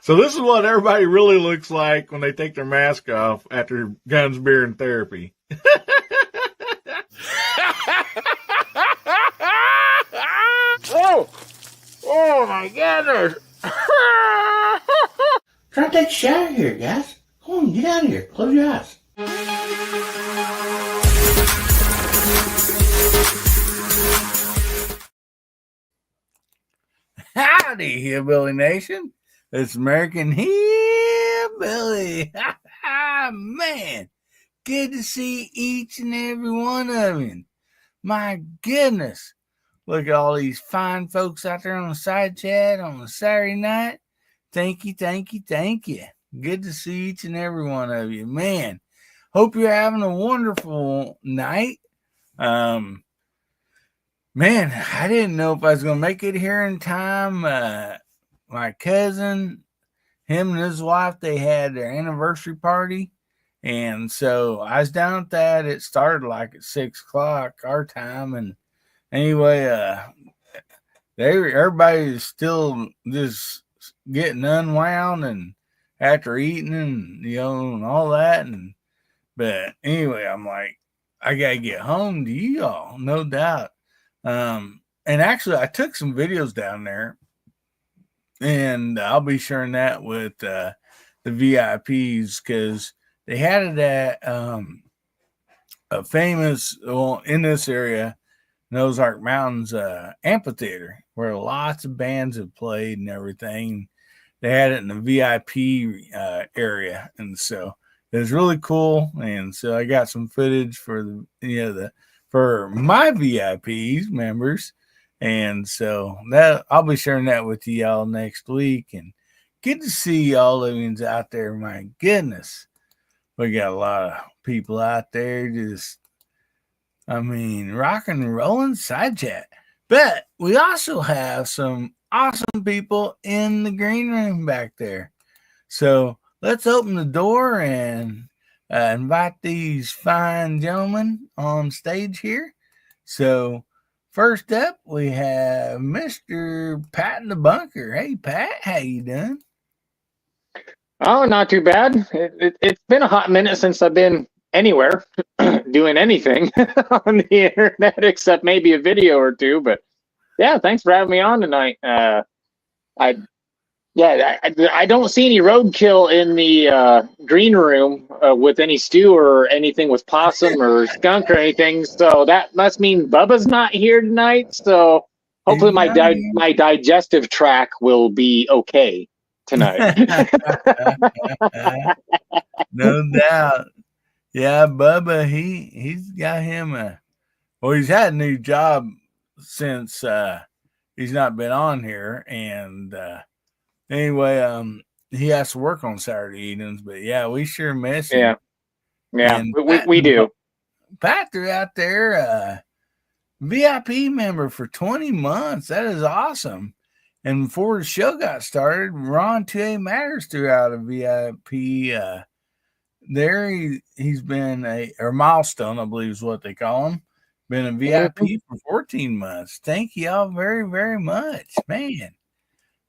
So this is what everybody really looks like when they take their mask off after guns, beer, and therapy. Oh my goodness. Try to take a shower here, guys. Come on, get out of here. Close your eyes. Howdy, Hillbilly Nation. It's American Hillbilly. Man, good to see each and every one of you. My goodness. Look at all these fine folks out there on the side chat on a Saturday night. Thank you. Good to see each and every one of you. Man, hope you're having a wonderful night. Man, I didn't know if I was going to make it here in time. My cousin, him and his wife, they had their anniversary party. And so I was down at that. It started like at 6 o'clock our time. And anyway, everybody's still just getting unwound and after eating and, and all that. But anyway, I'm like, I got to get home to you all, no doubt. And actually, I took some videos down there, and I'll be sharing that with the VIPs because they had it at a famous, in this area, Ozark Mountains amphitheater, where lots of bands have played and everything. They had it in the VIP area, and so it was really cool. And so I got some footage for for my VIPs members. And so that I'll be sharing that with y'all next week. And good to see all of you out there. My goodness. We got a lot of people out there just, rocking and rolling side chat. But we also have some awesome people in the green room back there. So let's open the door and invite these fine gentlemen on stage here. So first up, we have Mr. Pat in the bunker. Hey, Pat, how you doing? Oh, not too bad. It's been a hot minute since I've been anywhere doing anything on the internet except maybe a video or two. But yeah, thanks for having me on tonight. I don't see any roadkill in the green room with any stew or anything with possum or skunk or anything. So that must mean Bubba's not here tonight. So hopefully my digestive tract will be okay tonight. No doubt. Yeah, Bubba, he's got him he's had a new job since he's not been on here, and anyway, he has to work on Saturday evenings, but yeah, we sure miss him. Yeah, we do. Pat threw out there VIP member for 20 months. That is awesome. And before the show got started, Ron 2A Matters threw out a VIP there. He's been a milestone, I believe is what they call him. Been a VIP for 14 months. Thank you all very, very much. Man,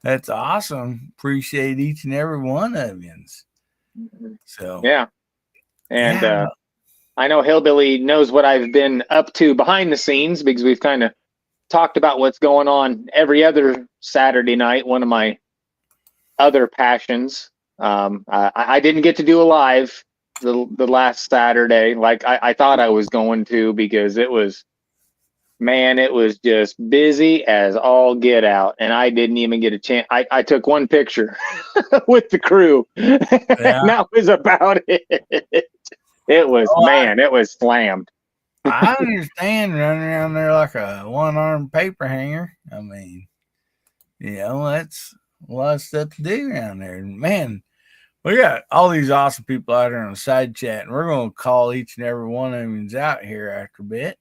that's awesome. Appreciate each and every one of you. So yeah. And I know Hillbilly knows what I've been up to behind the scenes because we've kind of talked about what's going on every other Saturday night. One of my other passions. I didn't get to do a live the last Saturday like I thought I was going to because it was just busy as all get out, and I didn't even get a chance. I took one picture with the crew, and that was about it. It was, it was slammed. I understand running around there like a one-armed paper hanger. That's a lot of stuff to do around there. Man, we got all these awesome people out there on the side chat, and we're going to call each and every one of them out here after a bit.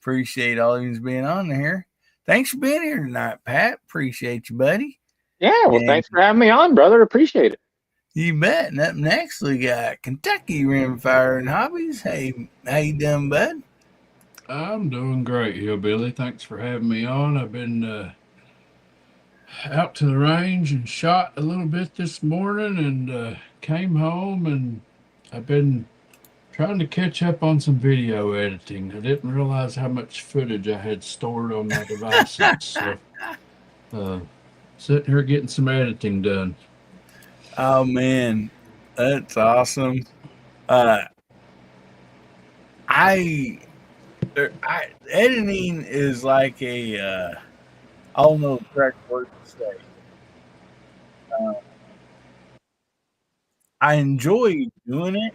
Appreciate all of you being on here. Thanks for being here tonight, Pat. Appreciate you, buddy. Yeah, well, thanks for having me on, brother. Appreciate it. You bet. And up next, we got Kentucky Rimfire and Hobbies. Hey, how you doing, bud? I'm doing great, Hillbilly. Thanks for having me on. I've been out to the range and shot a little bit this morning and came home, and I've been trying to catch up on some video editing. I didn't realize how much footage I had stored on my devices. So, sitting here getting some editing done. Oh man, that's awesome. Editing is like I don't know the correct word to say. I enjoy doing it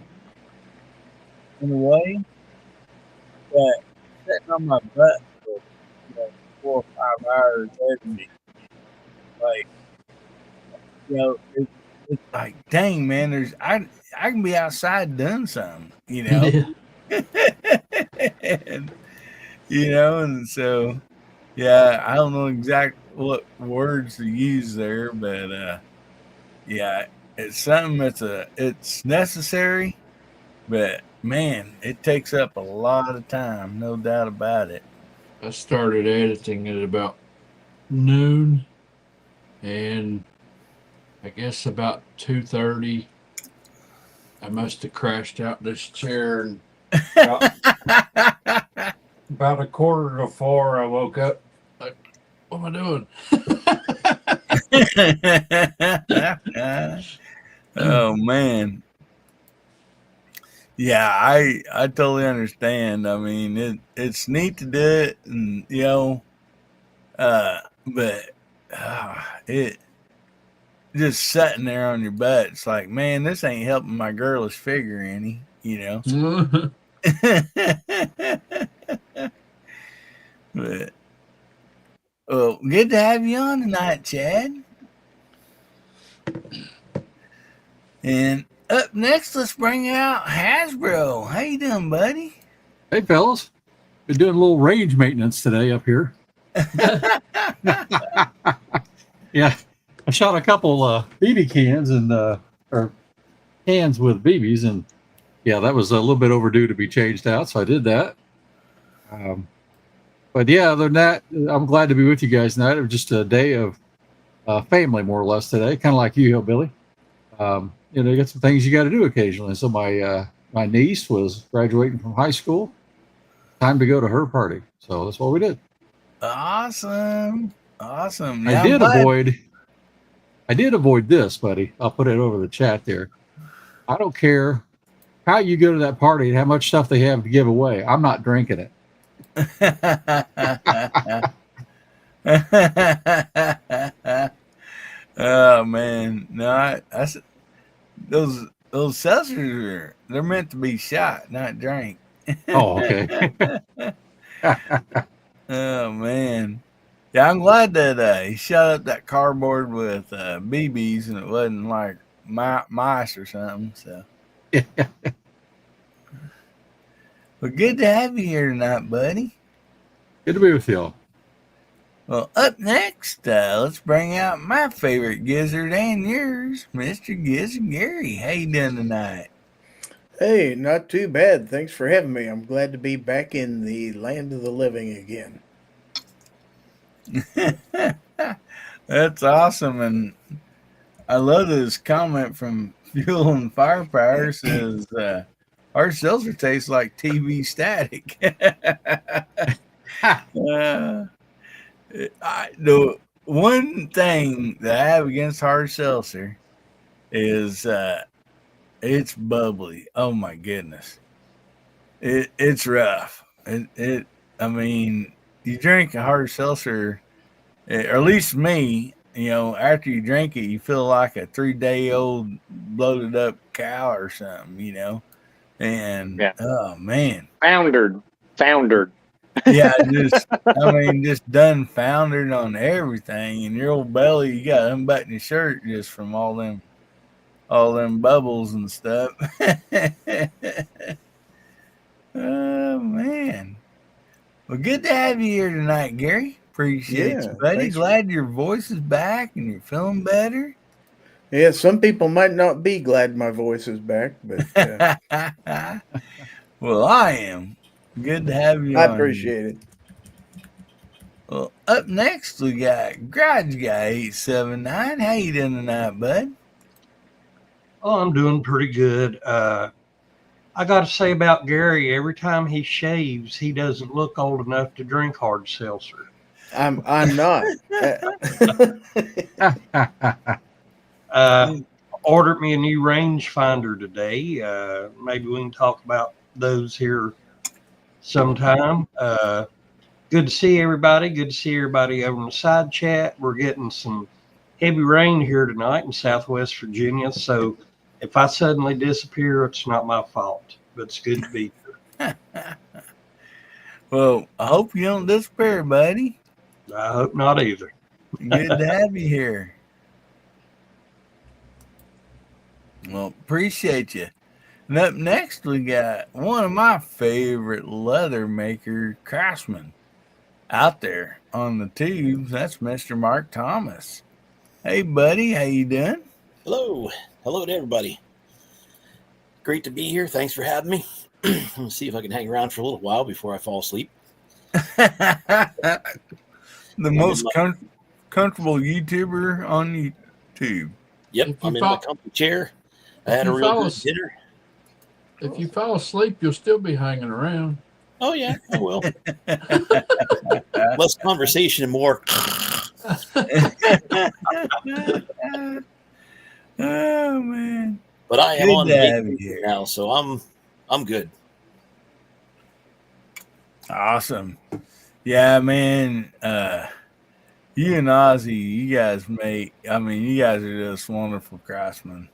in a way, but sitting on my butt for 4 or 5 hours editing, like it's like, dang man, I can be outside doing something, Yeah. and, and so yeah, I don't know exactly what words to use there, but yeah, it's something it's necessary, but man, it takes up a lot of time, no doubt about it. I started editing at about noon, and I guess about 2:30, I must have crashed out this chair, and about 3:45, I woke up like, what am I doing? Oh man. Yeah, I totally understand. I mean, it's neat to do it, and but it just sitting there on your butt. It's like, man, this ain't helping my girlish figure any. But well, good to have you on tonight, Chad. And up next, let's bring out Hasbro. How you doing, buddy? Hey, fellas. Been doing a little range maintenance today up here. Yeah, I shot a couple BB cans or cans with BBs, and yeah, that was a little bit overdue to be changed out, so I did that. But yeah, other than that, I'm glad to be with you guys tonight. It was just a day of family, more or less, today, kind of like you, Hillbilly. You got some things you got to do occasionally. So my niece was graduating from high school. Time to go to her party. So that's what we did. Awesome. I did avoid this, buddy. I'll put it over the chat there. I don't care how you go to that party and how much stuff they have to give away. I'm not drinking it. Oh man, no, those seltzers they're meant to be shot, not drank. Oh, okay. Oh man, yeah, I'm glad that he shot up that cardboard with BBs and it wasn't like mice or something. So, well, good to have you here tonight, buddy. Good to be with y'all. Well, up next, let's bring out my favorite gizzard and yours, Mr. Gizzard Gary. How you doing tonight? Hey, not too bad. Thanks for having me. I'm glad to be back in the land of the living again. That's awesome. And I love this comment from Fuel and Firepower says, our seltzer tastes like TV static. The one thing that I have against hard seltzer is it's bubbly. Oh my goodness, it's rough. I mean, you drink a hard seltzer, or at least me. After you drink it, you feel like a 3-day-old bloated up cow or something. And Yeah. Oh man, Foundered. yeah, just done foundered on everything, and your old belly, you got to unbutton your shirt just from all them bubbles and stuff. Oh man, well, good to have you here tonight, Gary. Appreciate you, buddy. Thanks. Glad your voice is back and you're feeling better. Yeah, some people might not be glad my voice is back, but Well, I am. Good to have you. I appreciate it. Well, up next we got Garage Guy 879. How you doing tonight, bud? Oh, I'm doing pretty good. I got to say about Gary, every time he shaves, he doesn't look old enough to drink hard seltzer. I'm not. Ordered me a new rangefinder today. Maybe we can talk about those here sometime. Good to see everybody. Good to see everybody over in the side chat. We're getting some heavy rain here tonight in Southwest Virginia. So if I suddenly disappear, it's not my fault, but it's good to be here. Well, I hope you don't disappear, buddy. I hope not either. Good to have you here. Well, appreciate you. And up next, we got one of my favorite leather maker craftsmen out there on the tubes. That's Mr. Mark Thomas. Hey, buddy, how you doing? Hello. Hello to everybody. Great to be here. Thanks for having me. I'm going to see if I can hang around for a little while before I fall asleep. The most comfortable YouTuber on YouTube. Yep, I'm in my comfy chair. I had a real good dinner. If you fall asleep, you'll still be hanging around. Oh, yeah, I will. Less conversation and more. Oh, man. But I am Good on to have vacation you here. now, so I'm good. Awesome. Yeah, man. You and Ozzy, you guys you guys are just wonderful craftsmen.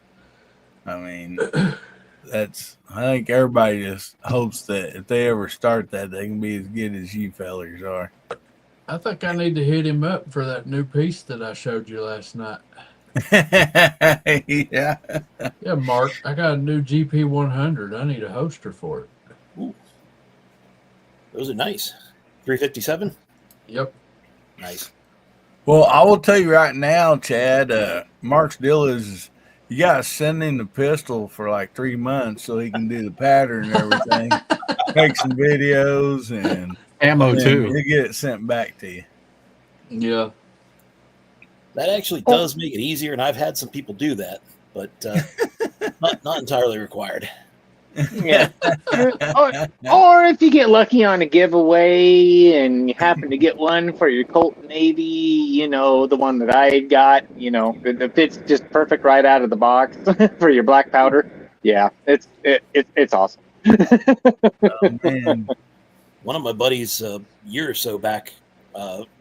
I mean, I think everybody just hopes that if they ever start that, they can be as good as you fellers are. I think I need to hit him up for that new piece that I showed you last night. Yeah. Yeah, Mark, I got a new GP100. I need a holster for it. Ooh. Those are nice. 357? Yep. Nice. Well, I will tell you right now, Chad, Mark's deal is you got to send him the pistol for like 3 months so he can do the pattern and everything, take some videos, and ammo then too. he'll get it sent back to you. Yeah. That actually does make it easier, and I've had some people do that, but not entirely required. Yeah. or if you get lucky on a giveaway and you happen to get one for your Colt Navy, the one that I got, it fits just perfect right out of the box for your black powder. Yeah, it's awesome. Oh, man. One of my buddies a year or so back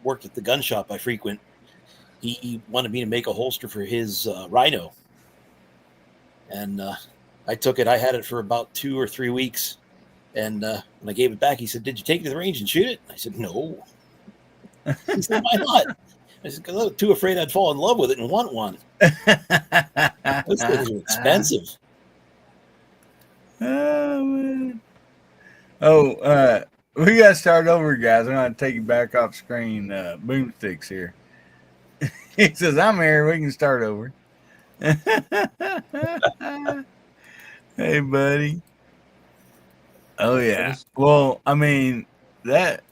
worked at the gun shop I frequent. He wanted me to make a holster for his Rhino. And I took it. I had it for about 2 or 3 weeks. And when I gave it back, he said, "Did you take it to the range and shoot it?" I said, "No." He said, "Why not?" I said, "Because I was too afraid I'd fall in love with it and want one." Those things are expensive. Oh, man. Oh, we got to start over, guys. I'm going to take you back off screen. Boomsticks here. He says, "I'm here. We can start over." Hey, buddy. Oh, yeah. Well, I mean, that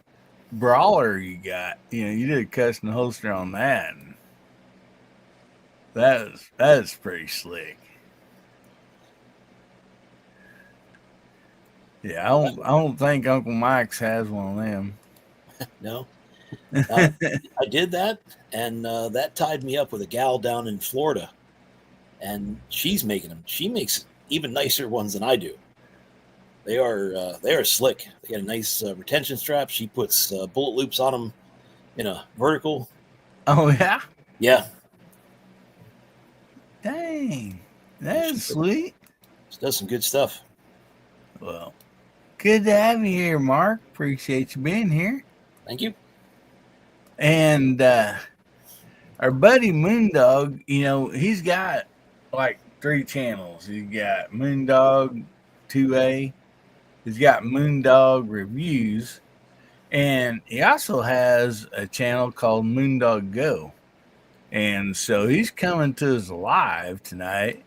brawler you got, you did a custom holster on that. That is pretty slick. Yeah, I don't think Uncle Mike's has one of them. No. I did that, and that tied me up with a gal down in Florida, and she's making them. She makes even nicer ones than I do. They are slick. They got a nice retention strap. She puts bullet loops on them in a vertical. Oh, yeah? Yeah. Dang. That is sweet. She does some good stuff. Well, good to have you here, Mark. Appreciate you being here. Thank you. And our buddy Moondog, he's got like 3 channels. He's got Moondog 2A. He's got Moondog Reviews. And he also has a channel called Moondog Go. And so he's coming to us live tonight.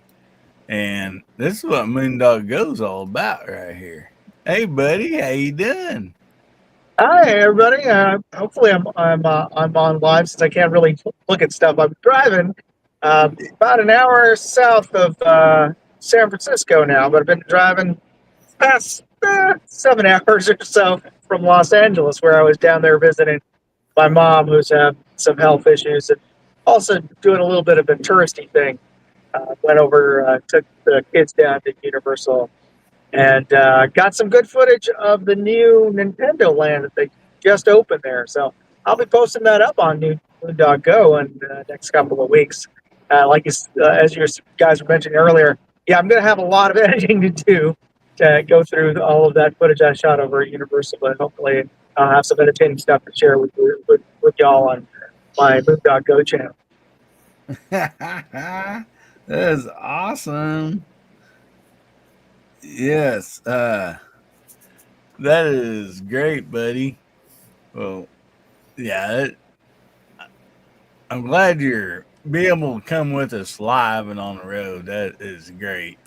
And this is what Moondog Go's all about right here. Hey, buddy, how you doing? Hi, everybody. Hopefully, I'm on live since I can't really look at stuff. I'm driving about an hour south of San Francisco now, but I've been driving past 7 hours or so from Los Angeles, where I was down there visiting my mom, who's had some health issues, and also doing a little bit of a touristy thing. Went over, took the kids down to Universal, and got some good footage of the new Nintendo Land that they just opened there. So I'll be posting that up on Moondog Go in the next couple of weeks. As you guys were mentioning earlier, yeah, I'm going to have a lot of editing to do to go through all of that footage I shot over at Universal, but hopefully I'll have some entertaining stuff to share with y'all on my Moondog Go channel. That is awesome. Yes, that is great, buddy. Well, yeah, I'm glad you're be able to come with us live and on the road. That is great.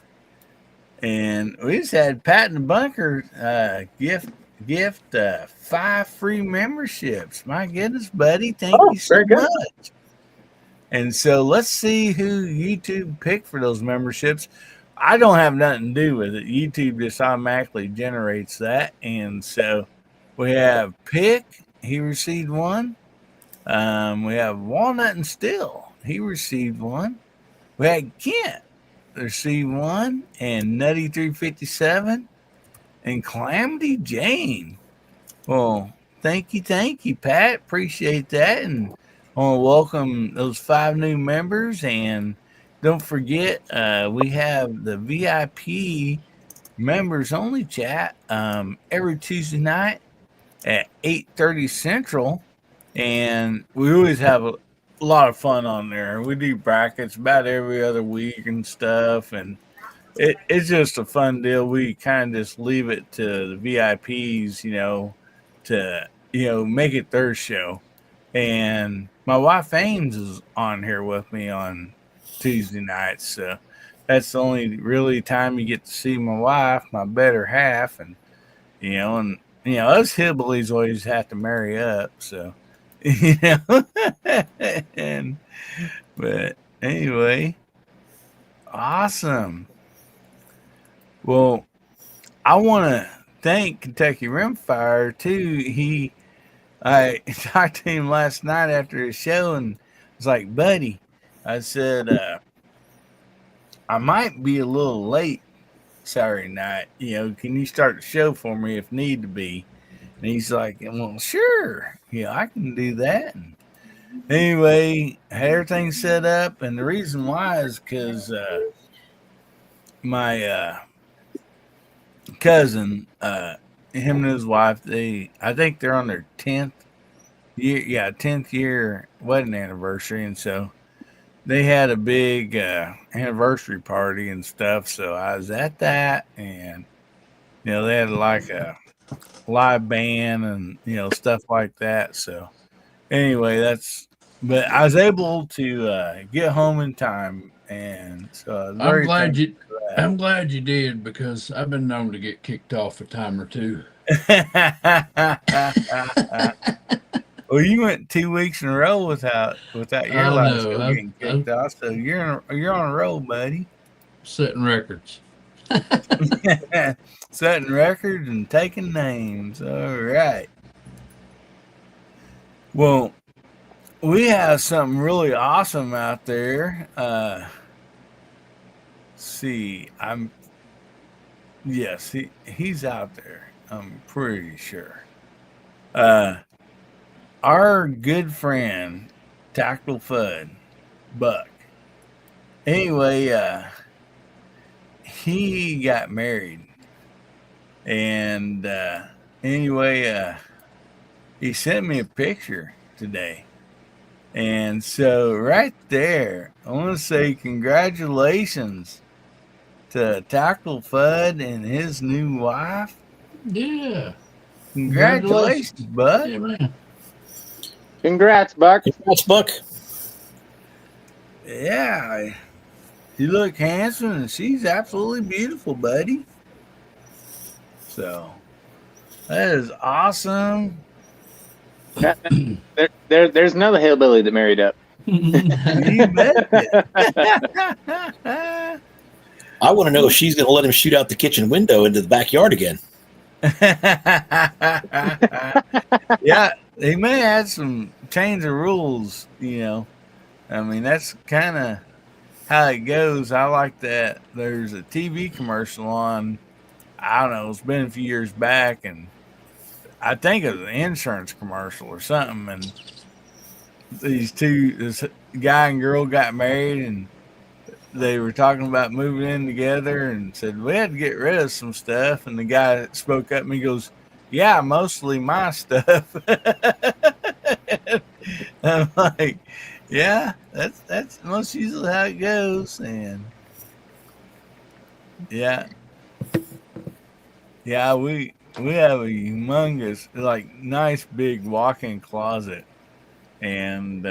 And we just had Pat in the Bunker gift 5 free memberships. My goodness, buddy, thank you so much. And so let's see who YouTube picked for those memberships. I don't have nothing to do with it. YouTube just automatically generates that. And so we have Pick. He received one. We have Walnut and Still. He received one. We had Kent received one. And Nutty 357. And Calamity Jane. Well, thank you, Pat. Appreciate that. And I want to welcome those 5 new members. And don't forget, we have the VIP members only chat every Tuesday night at 8:30 Central, and we always have a lot of fun on there. We do brackets about every other week and stuff, and it's just a fun deal. We kind of just leave it to the VIPs, to make it their show. And my wife Ames is on here with me on Tuesday nights, so that's the only really time you get to see my wife, my better half, and us hillbillies always have to marry up, so but anyway, awesome. Well, I want to thank Kentucky Rimfire too. I talked to him last night after his show and was like, buddy, I said, I might be a little late Saturday night. Can you start the show for me if need to be? And he's like, well, sure. I can do that. And anyway, had everything set up. And the reason why is because my cousin, him and his wife, I think they're on their 10th year wedding anniversary. And so they had a big anniversary party and stuff. So I was at that, and they had like a live band and stuff like that. So anyway, but I was able to get home in time, and so I'm glad you did, because I've been known to get kicked off a time or two. Well, you went 2 weeks in a row without your last show getting kicked off, so you're on a roll, buddy. Setting records. Setting records and taking names. All right. Well, we have something really awesome out there. See, yes, he's out there. I'm pretty sure. Our good friend, Tactical Fud, Buck. Anyway, he got married. And anyway, he sent me a picture today. And so right there, I want to say congratulations to Tactical Fud and his new wife. Yeah. Congratulations, bud. Yeah, man. Congrats, Buck. Congrats, Buck. Yeah. You look handsome, and she's absolutely beautiful, buddy. So, That is awesome. There's another hillbilly that married up. You bet. I want to know if she's going to let him shoot out the kitchen window into the backyard again. Yeah, he may add some change of rules, I mean, that's kind of how it goes. I like that there's a TV commercial on, I don't know, it's been a few years back, and I think it was an insurance commercial or something, and this guy and girl got married, and they were talking about moving in together and said, we had to get rid of some stuff. And the guy spoke up and he goes, yeah, mostly my stuff. I'm like, yeah, that's most usually how it goes. And yeah, we have a humongous, like, nice big walk-in closet. And,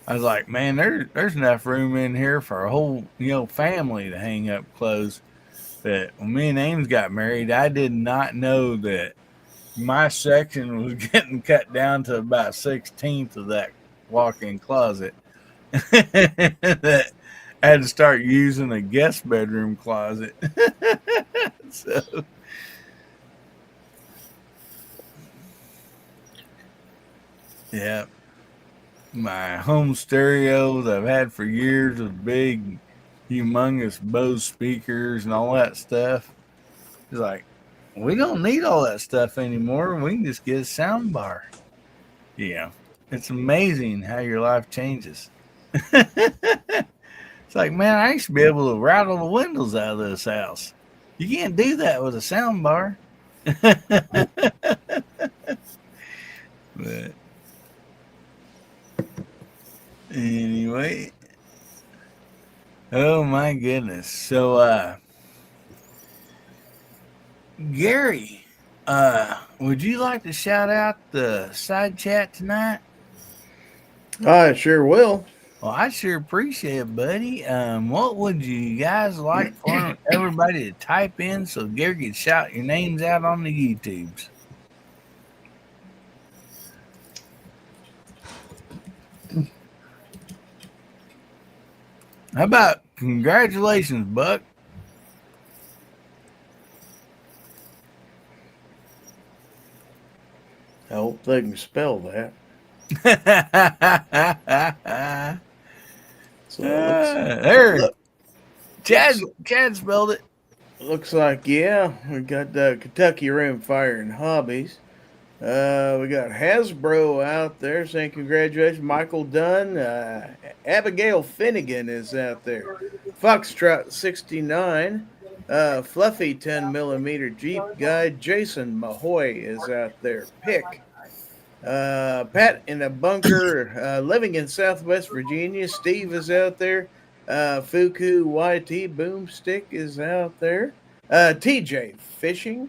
I was like, man, there's enough room in here for a whole, family to hang up clothes. But when me and Ames got married, I did not know that my section was getting cut down to about 1/16 of that walk-in closet. That I had to start using a guest bedroom closet. So, yeah. My home stereos I've had for years with big, humongous Bose speakers and all that stuff. It's like, we don't need all that stuff anymore. We can just get a sound bar. Yeah. It's amazing how your life changes. It's like, man, I used to be able to rattle the windows out of this house. You can't do that with a sound bar. But anyway, oh my goodness. So, Gary, would you like to shout out the side chat tonight? I sure will. Well, I sure appreciate it, buddy. What would you guys like for everybody to type in so Gary can shout your names out on the YouTubes? How about congratulations, Buck? I hope they can spell that. So there. look, Chad spelled it. looks like, yeah, we got the Kentucky Rimfire and Hobbies. We got Hasbro out there saying congratulations. Michael Dunn. Abigail Finnegan is out there. Foxtrot 69. Fluffy 10mm Jeep Guide. Jason Mahoy is out there. Pick. Pat in a bunker living in Southwest Virginia. Steve is out there. Fuku YT Boomstick is out there. TJ Fishing.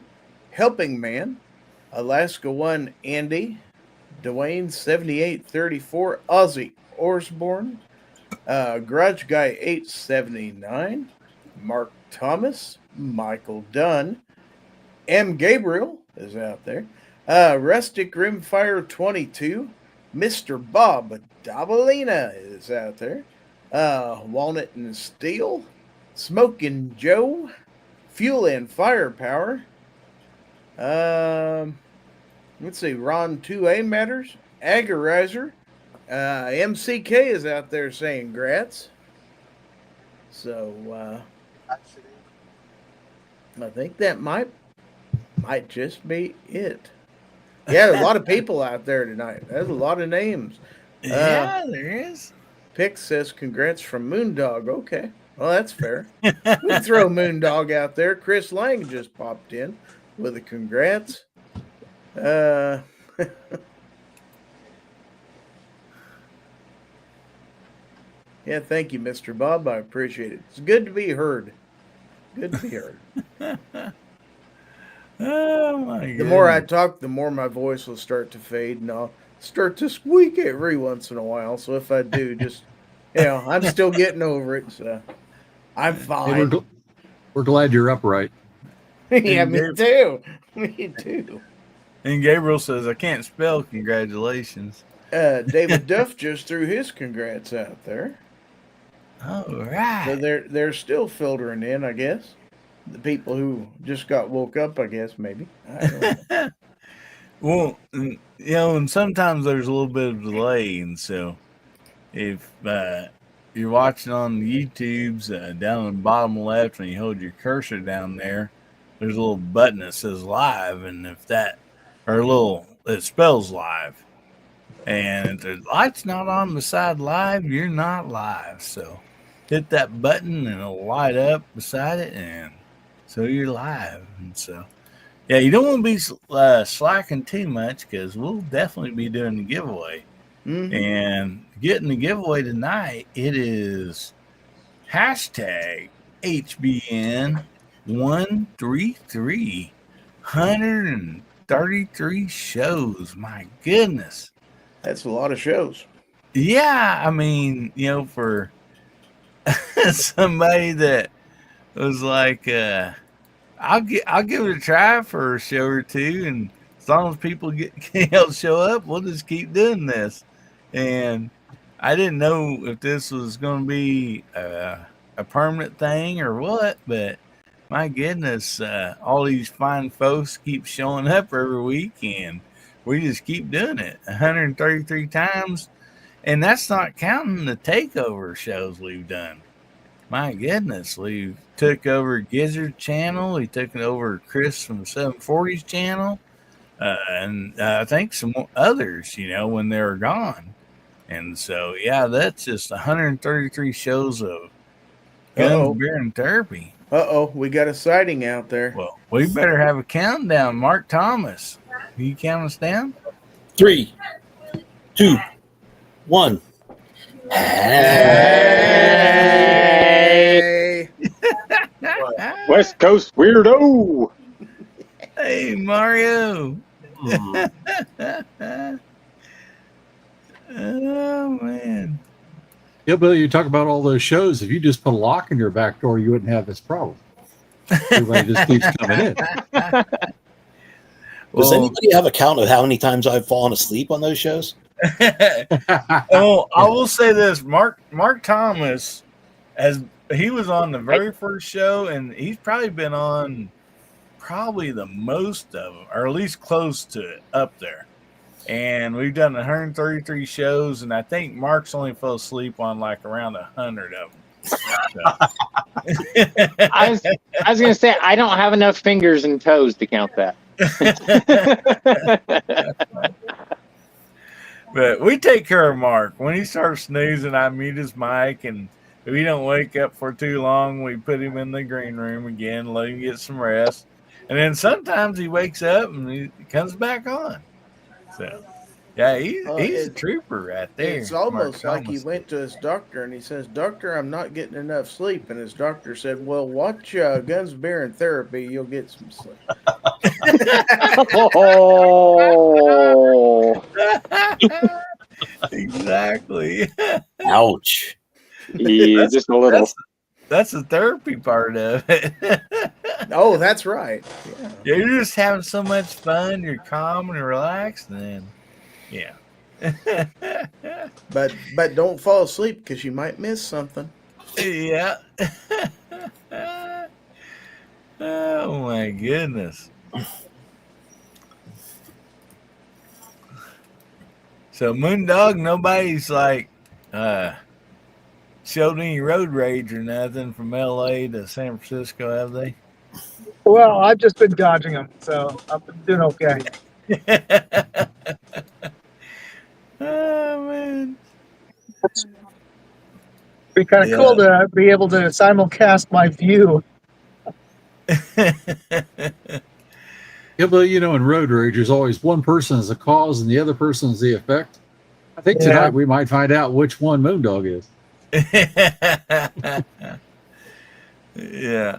Helping Man. Alaska 1 Andy, Dwayne 7834, Ozzy Osborne, Garage Guy 879, Mark Thomas, Michael Dunn, M. Gabriel is out there, Rustic Rimfire 22, Mr. Bob Dabalina is out there, Walnut and Steel, Smokin' Joe, Fuel and Firepower. Let's see, Ron 2A Matters, Agorizer, MCK is out there saying grats. So I think that might just be it. Yeah, there's a lot of people out there tonight. There's a lot of names. Yeah, there is. Pick says congrats from Moondog. Okay, well that's fair. We throw Moondog out there. Chris Lang just popped in with a congrats. Yeah, thank you, Mr. Bob. I appreciate it. It's good to be heard. Good to be heard. Oh my god. The more I talk, the more my voice will start to fade, and I'll start to squeak every once in a while. So if I do, just I'm still getting over it. So I'm fine. Hey, we're glad you're upright. Yeah, me Gabe- too. Me too. And Gabriel says, I can't spell congratulations. David Duff just threw his congrats out there. All So right. they're still filtering in, I guess. The people who just got woke up, I guess, maybe. I don't know. Well, and sometimes there's a little bit of delay. And so if you're watching on the YouTubes, down in the bottom left, when you hold your cursor down there, there's a little button that says live. And if that, it spells live. And if the light's not on beside live, you're not live. So hit that button and it'll light up beside it. And so you're live. And so, yeah, you don't want to be slacking too much because we'll definitely be doing the giveaway. Mhm. And getting the giveaway tonight, it is hashtag HBN 133. 133 shows. My goodness. That's a lot of shows. Yeah, I mean, for somebody that was like, I'll give it a try for a show or two, and as long as people can't show up, we'll just keep doing this. And I didn't know if this was going to be a permanent thing or what, but my goodness, all these fine folks keep showing up every week, and we just keep doing it 133 times. And that's not counting the takeover shows we've done. My goodness, we took over Gizzard channel. We took over Chris from 740's channel. And I think some others, when they were gone. And so, yeah, that's just 133 shows of guns, beer, and therapy. We got a sighting out there. Well, we better have a countdown. Mark Thomas, can you count us down? 3, 2, 1. Hey! West Coast weirdo. Hey, Mario. Oh, man. Yeah, Bill, you talk about all those shows. If you just put a lock in your back door, you wouldn't have this problem. Everybody just keeps coming in. Does anybody have a count of how many times I've fallen asleep on those shows? Oh, I will say this: Mark Thomas, he was on the very first show, and he's probably been on the most of them, or at least close to it, up there. And we've done 133 shows, and I think Mark's only fell asleep on like around 100 of them. So. I was gonna say I don't have enough fingers and toes to count that. But we take care of Mark. When he starts snoozing, I mute his mic, and if he don't wake up for too long, we put him in the green room again, let him get some rest. And then sometimes he wakes up and he comes back on. So, yeah, he's a trooper right there. It's almost Mark like he Thomas. went to his doctor and he says, "Doctor, I'm not getting enough sleep." And his doctor said, "Well, watch Guns, Beer, and Therapy. You'll get some sleep." Oh, Exactly. Ouch. yeah, just a little. That's the therapy part of it. Oh, that's right. Yeah, you're just having so much fun. You're calm and relaxed, and then, yeah. But don't fall asleep because you might miss something. Yeah. Oh my goodness. So Moondog, nobody's like showed any road rage or nothing from LA to San Francisco, have they? Well, I've just been dodging them, so I've been doing okay. Oh man. It'd be kind of cool to be able to simulcast my view. Yeah, but in road rage, there's always one person is the cause and the other person is the effect. I think tonight we might find out which one Moondog is. Yeah.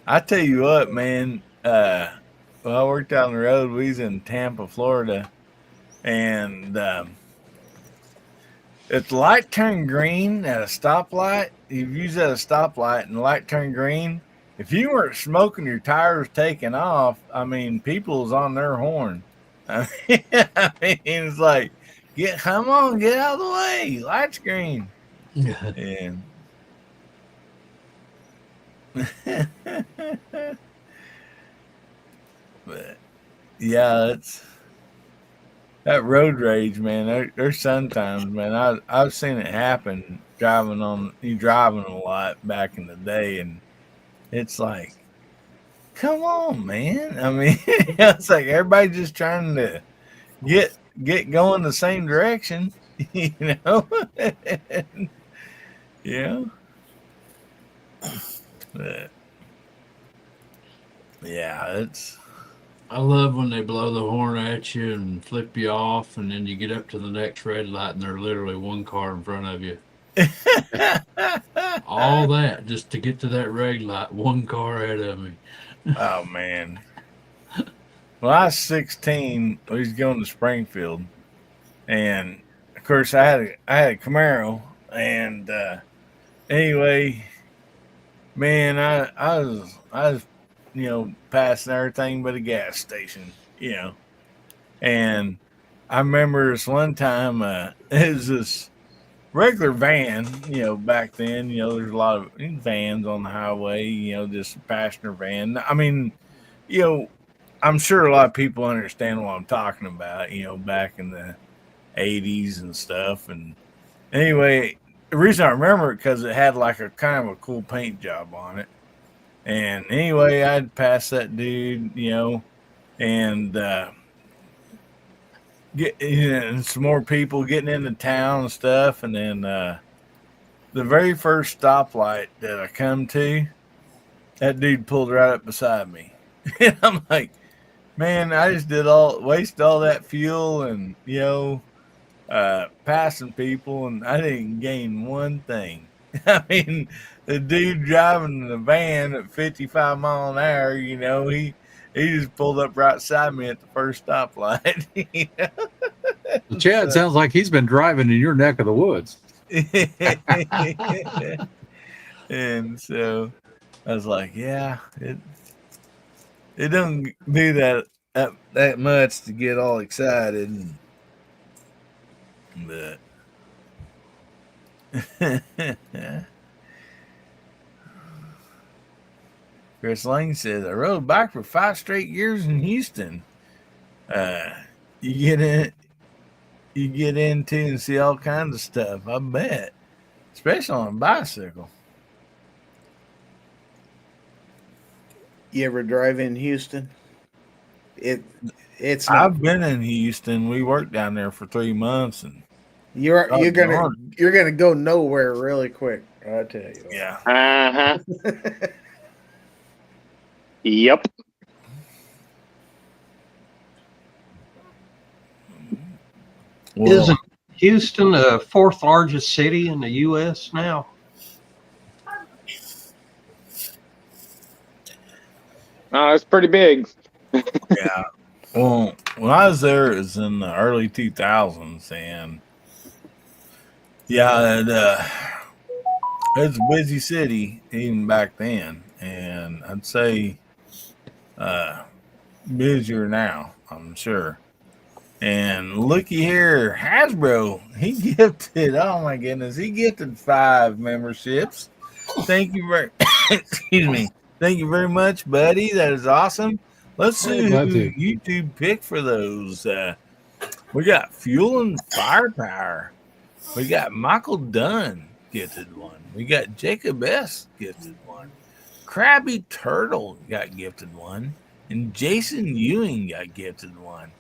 I tell you what, man. I worked down the road. We was in Tampa, Florida, and if the light turned green at a stoplight, if you use at a stoplight and the light turned green, if you weren't smoking, your tires taking off. I mean, people's on their horn. I mean, it's like, come on, get out of the way, light screen. Yeah. And but yeah, it's that road rage, man. There's sometimes, man. I've seen it happen driving a lot back in the day, and it's like, come on, man. I mean, it's like everybody just trying to get going the same direction, you know. Yeah. But yeah, it's. I love when they blow the horn at you and flip you off, and then you get up to the next red light, and there's literally one car in front of you. All that just to get to that red light, one car ahead of me. Oh man. Well, I was 16. We was going to Springfield, and of course I had a Camaro, and anyway, man, I was passing everything but a gas station, and I remember this one time it was this regular van, back then, there's a lot of vans on the highway, just a passenger van. I mean, I'm sure a lot of people understand what I'm talking about, back in the 80s and stuff. And anyway, the reason I remember it because it had like a kind of a cool paint job on it. And anyway, I'd pass that dude, and and some more people getting into town and stuff. And then the very first stoplight that I come to, that dude pulled right up beside me. And I'm like, man, I just wasted all that fuel and, passing people, and I didn't gain one thing. I mean, the dude driving the van at 55 mile an hour, he just pulled up right beside me at the first stoplight. Chad sounds like he's been driving in your neck of the woods. And so I was like, yeah, it don't do that much to get all excited. But Chris Lane says, I rode a bike for 5 straight years in Houston. You get into and see all kinds of stuff, I bet. Especially on a bicycle. You ever drive in Houston? It's. I've been in Houston. We worked down there for 3 months, and you're gonna go nowhere really quick. I tell you. Yeah. Yep. Well, Isn't Houston the 4th largest city in the U.S. now? It's pretty big. Yeah. Well, when I was there, it was in the early 2000s, and yeah, it was a busy city even back then, and I'd say busier now, I'm sure. And looky here, Hasbro, he gifted, oh my goodness, he gifted 5 memberships. Thank you Thank you very much, buddy. That is awesome. Let's see who YouTube picked for those. We got Fuel and Firepower. We got Michael Dunn gifted one. We got Jacob S. gifted one. Krabby Turtle got gifted one. And Jason Ewing got gifted one.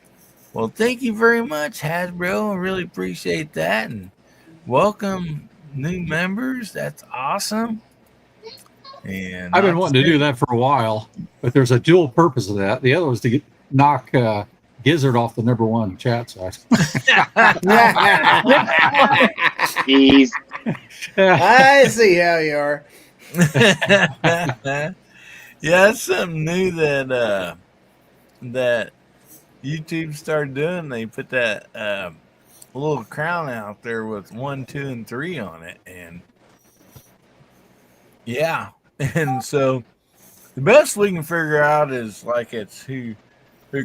Well, thank you very much, Hasbro. I really appreciate that. And welcome new members. That's awesome. And I've been wanting to do that for a while, but there's a dual purpose of that. The other was to knock Gizzard off the #1 chat site. Jeez. I see how you are. Yeah, that's something new that YouTube started doing. They put that little crown out there with 1, 2, and 3 on it, and yeah, and so the best we can figure out is like it's who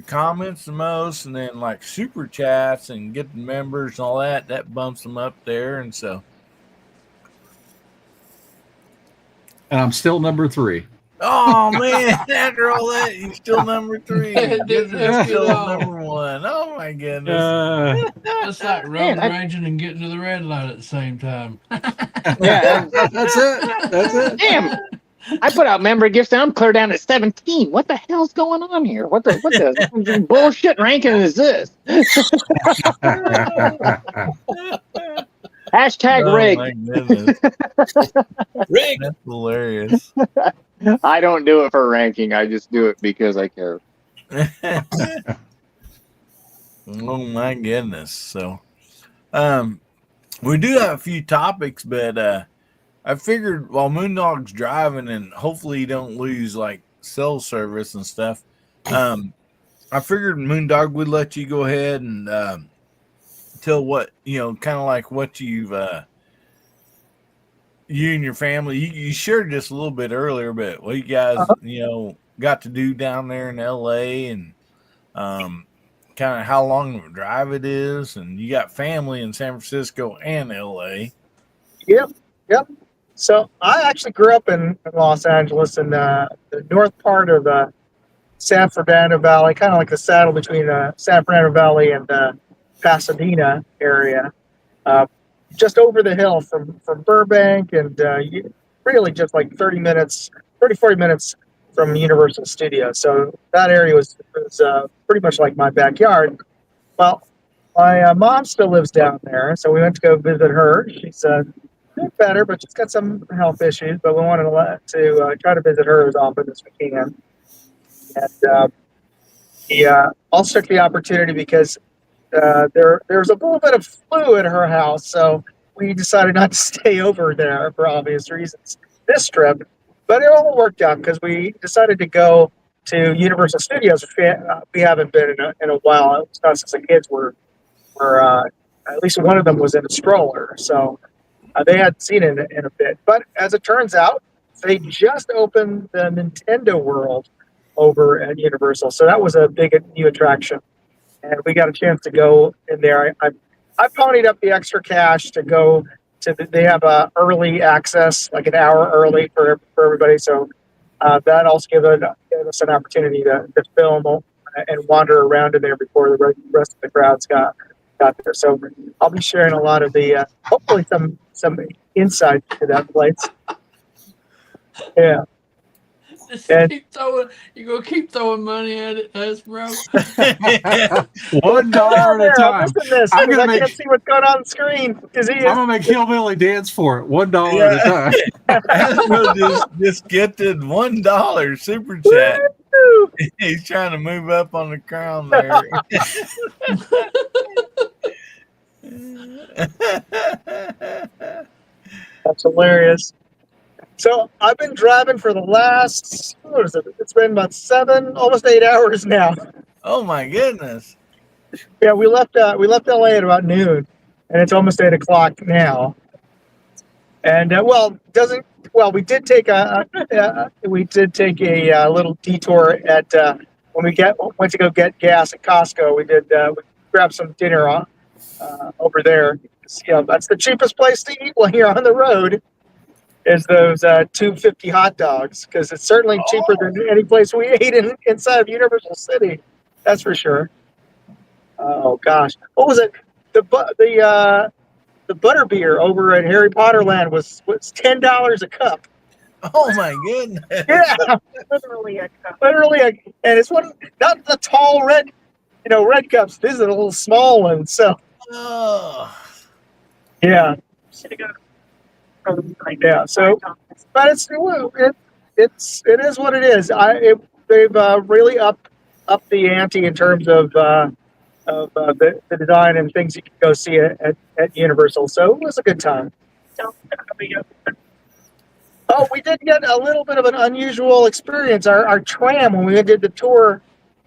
comments the most, and then like super chats and get the members and all that. That bumps them up there, and so. And I'm still number 3. Oh man! After all that, you're still number 3. It didn't You're have still to go. number 1. Oh my goodness! It's like road raging and getting to the red light at the same time. Yeah. That's it. That's it. Damn. I put out member gifts and I'm clear down at 17. What the hell's going on here? What the bullshit ranking is this? Hashtag Oh rig. my goodness! Rig. That's hilarious. I don't do it for ranking. I just do it because I care. Oh my goodness. So we do have a few topics, but I figured while Moondog's driving and hopefully you don't lose like cell service and stuff, I figured Moondog would let you go ahead and tell what, kind of like what you've you and your family, you shared this a little bit earlier, but what you guys, got to do down there in LA, and kind of how long of a drive it is, and you got family in San Francisco and LA. Yep. So I actually grew up in Los Angeles in the north part of the San Fernando Valley, kind of like the saddle between San Fernando Valley and Pasadena area, just over the hill from Burbank, and really just like 40 minutes from Universal Studios. So that area was pretty much like my backyard. Well, my mom still lives down there, so we went to go visit her. She's better, but she's got some health issues, but we wanted to try to visit her as often as we can. And we also took the opportunity because there was a little bit of flu at her house, so we decided not to stay over there for obvious reasons this trip. But it all worked out because we decided to go to Universal Studios. We haven't been in a while. It was not since the kids were at least one of them was in a stroller, so they hadn't seen it in a bit. But as it turns out, they just opened the Nintendo World over at Universal, so that was a big new attraction. And we got a chance to go in there. I ponied up the extra cash to go to. They have early access, like an hour early for everybody. So that also gave us an opportunity to film and wander around in there before the rest of the crowds got there. So I'll be sharing a lot of the hopefully some insight to that place. Yeah. You're gonna keep throwing money at it, Hasbro. $1 at a time. I can't see what's going on the screen. I'm gonna make Hillbilly dance for it. $1 at a time. Hasbro just gifted $1 super chat. He's trying to move up on the crown there. That's hilarious. So I've been driving for the last, it's been about almost 8 hours now. Oh my goodness. Yeah, we left LA at about noon, and it's almost 8 o'clock now. And we did take a little detour at when we went to go get gas at Costco. We grabbed some dinner over there. That's the cheapest place to eat while you're on the road. Is those $2.50 hot dogs, because it's certainly cheaper than any place we ate inside of Universal City. That's for sure. Oh gosh, what was it? The butterbeer over at Harry Potter Land was $10 a cup. Oh my goodness! Yeah, literally a cup. And it's not the tall red cups. These are the little small ones. So, yeah. Yeah. So, but it is what it is. They've really upped the ante in terms of the design and things you can go see at Universal. So it was a good time. Oh, we did get a little bit of an unusual experience. Our tram, when we did the tour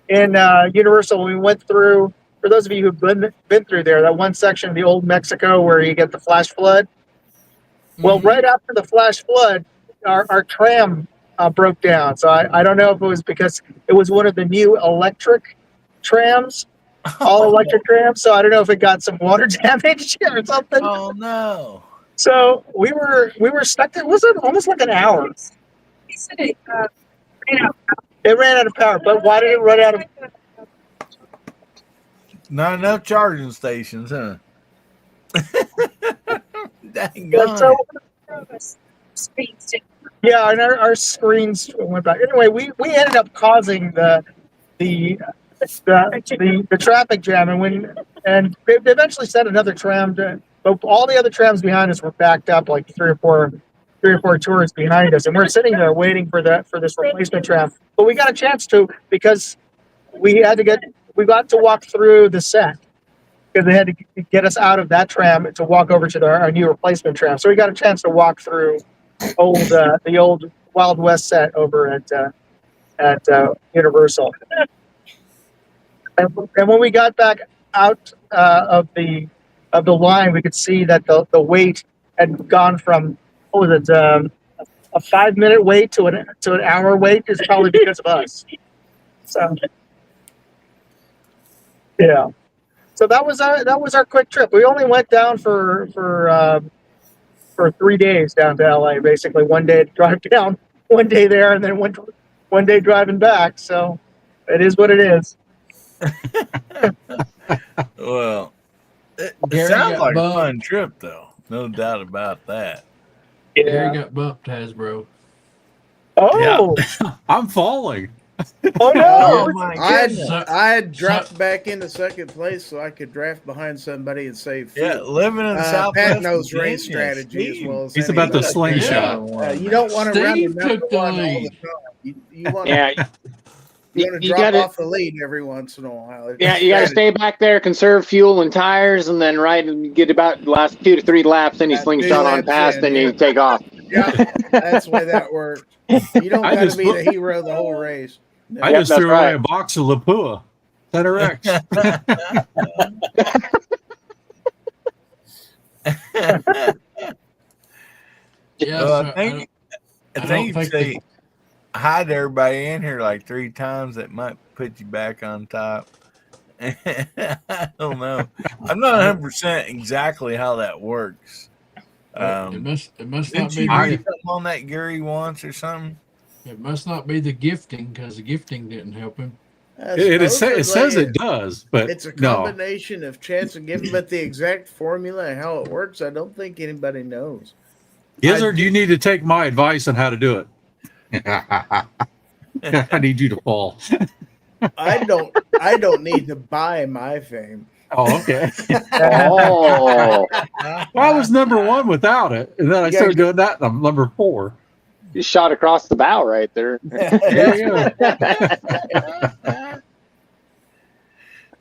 in Universal, we went through. For those of you who've been through there, that one section of the old Mexico where you get the flash flood. Well, right after the flash flood, our tram broke down. So I don't know if it was because it was one of the new electric trams, all electric trams. So I don't know if it got some water damage or something. Oh no! So we were stuck there. Was it almost like an hour? He said it ran out. It ran out of power, but why did it run out of? Not enough charging stations, huh? Dang So, yeah, and our screens went back. Anyway, we ended up causing the traffic jam, and they eventually sent another tram to. But all the other trams behind us were backed up, like three or four tours behind us, and we're sitting there waiting for this replacement tram. But we got a chance to, because we got to walk through the set, because they had to get us out of that tram to walk over to our new replacement tram. So we got a chance to walk through the old Wild West set over at Universal. And when we got back out of the line, we could see that the wait had gone from, what was it, a 5-minute wait to an hour wait. Is probably because of us. So yeah. So that was our quick trip. We only went down for 3 days down to LA. Basically, one day drive down, one day there, and then one day driving back. So it is what it is. Well, it Gary sounds got like a bumped. fun trip, though. No doubt about that. Gary got bumped, Hasbro. Oh, I'm falling. oh no! my I had dropped back into second place so I could draft behind somebody and save fuel. Yeah, living in Southwest Pat knows race Virginia, strategy as Steve. well as He's about to anybody. slingshot. You don't want to run the Steve number took the one all the lead. time. You want Yeah, to you drop gotta- off the lead every once in a while. It's yeah, you got to strategy. stay back there, conserve fuel and tires, and then get about the last 2 to 3 laps. Then you About 2 slingshot on laps past, in, and yeah. you take off. Yeah, that's the way that works. You don't I got to just be put- the hero the whole race. I Yep, just that's threw away right. a box of Lapua. Center X. Yeah, Well, so I think I don't you think say hi to everybody in here like 3 times. That might put you back on top. I don't know. I'm not 100% exactly how that works. it must not Didn't be you read the, something on that Gary once or something? it must not be the gifting, because the gifting didn't help him. It says it does, but It's a no. combination of chance and given, but the exact formula and how it works, I don't think anybody knows. Gizzard, you need to take my advice on how to do it. I need you to fall. I don't need to buy my fame. Oh, okay. Oh, Well, I was number 1 without it, and then I started doing that, and I'm number 4. you shot across the bow right there. There you go.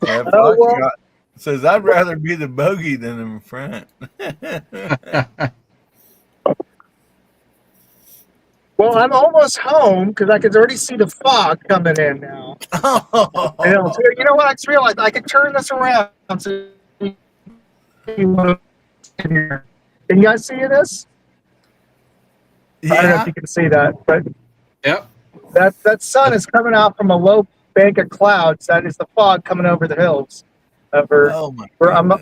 Yeah, Oh, well. Foxtrot says, I'd rather be the bogey than in front. Well, I'm almost home because I can already see the fog coming in now. You know what? I just realized I could turn this around. So can you guys see this? I don't know Yeah. if you can see that, but Yep. that sun is coming out from a low bank of clouds. That is the fog coming over the hills. Over, Oh my I'm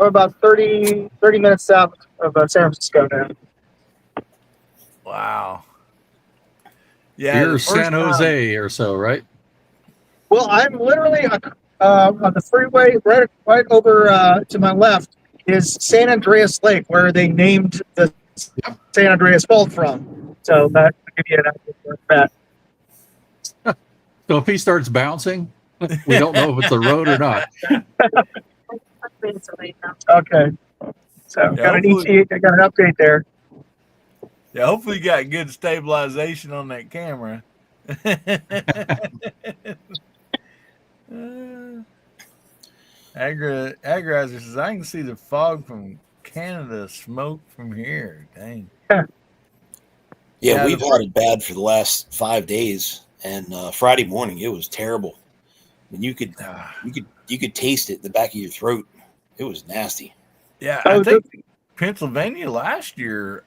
about 30 minutes south of San Francisco now. Wow. Yeah, You're the first San time- Jose or so, right? Well, I'm literally on the freeway right over to my left is San Andreas Lake, where they named the San Andreas Fault from. So that will give you an idea of that. So if he starts bouncing, we don't know if it's a road or not. Okay. So got an hopefully- I got an update there. Yeah, hopefully you got good stabilization on that camera. Agrizer says, I can see the fog from Canada, smoke from here. Dang. Yeah, Yeah, we've the- had it bad for the last 5 days, and Friday morning it was terrible. I mean, you could taste it in the back of your throat. It was nasty. Yeah, Oh, I think Pennsylvania last year,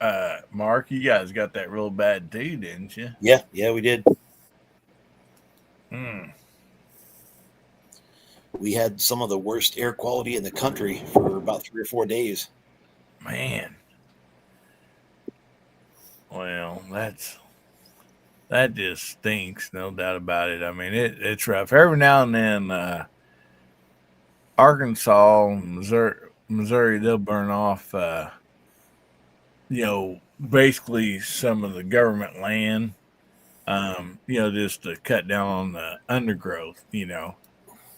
Mark, you guys got that real bad too, didn't you? Yeah, we did. We had some of the worst air quality in the country for about 3 or 4 days. Man. Well, that just stinks, no doubt about it. I mean, it's rough. Every now and then, Arkansas, Missouri, they'll burn off, basically some of the government land, just to cut down on the undergrowth,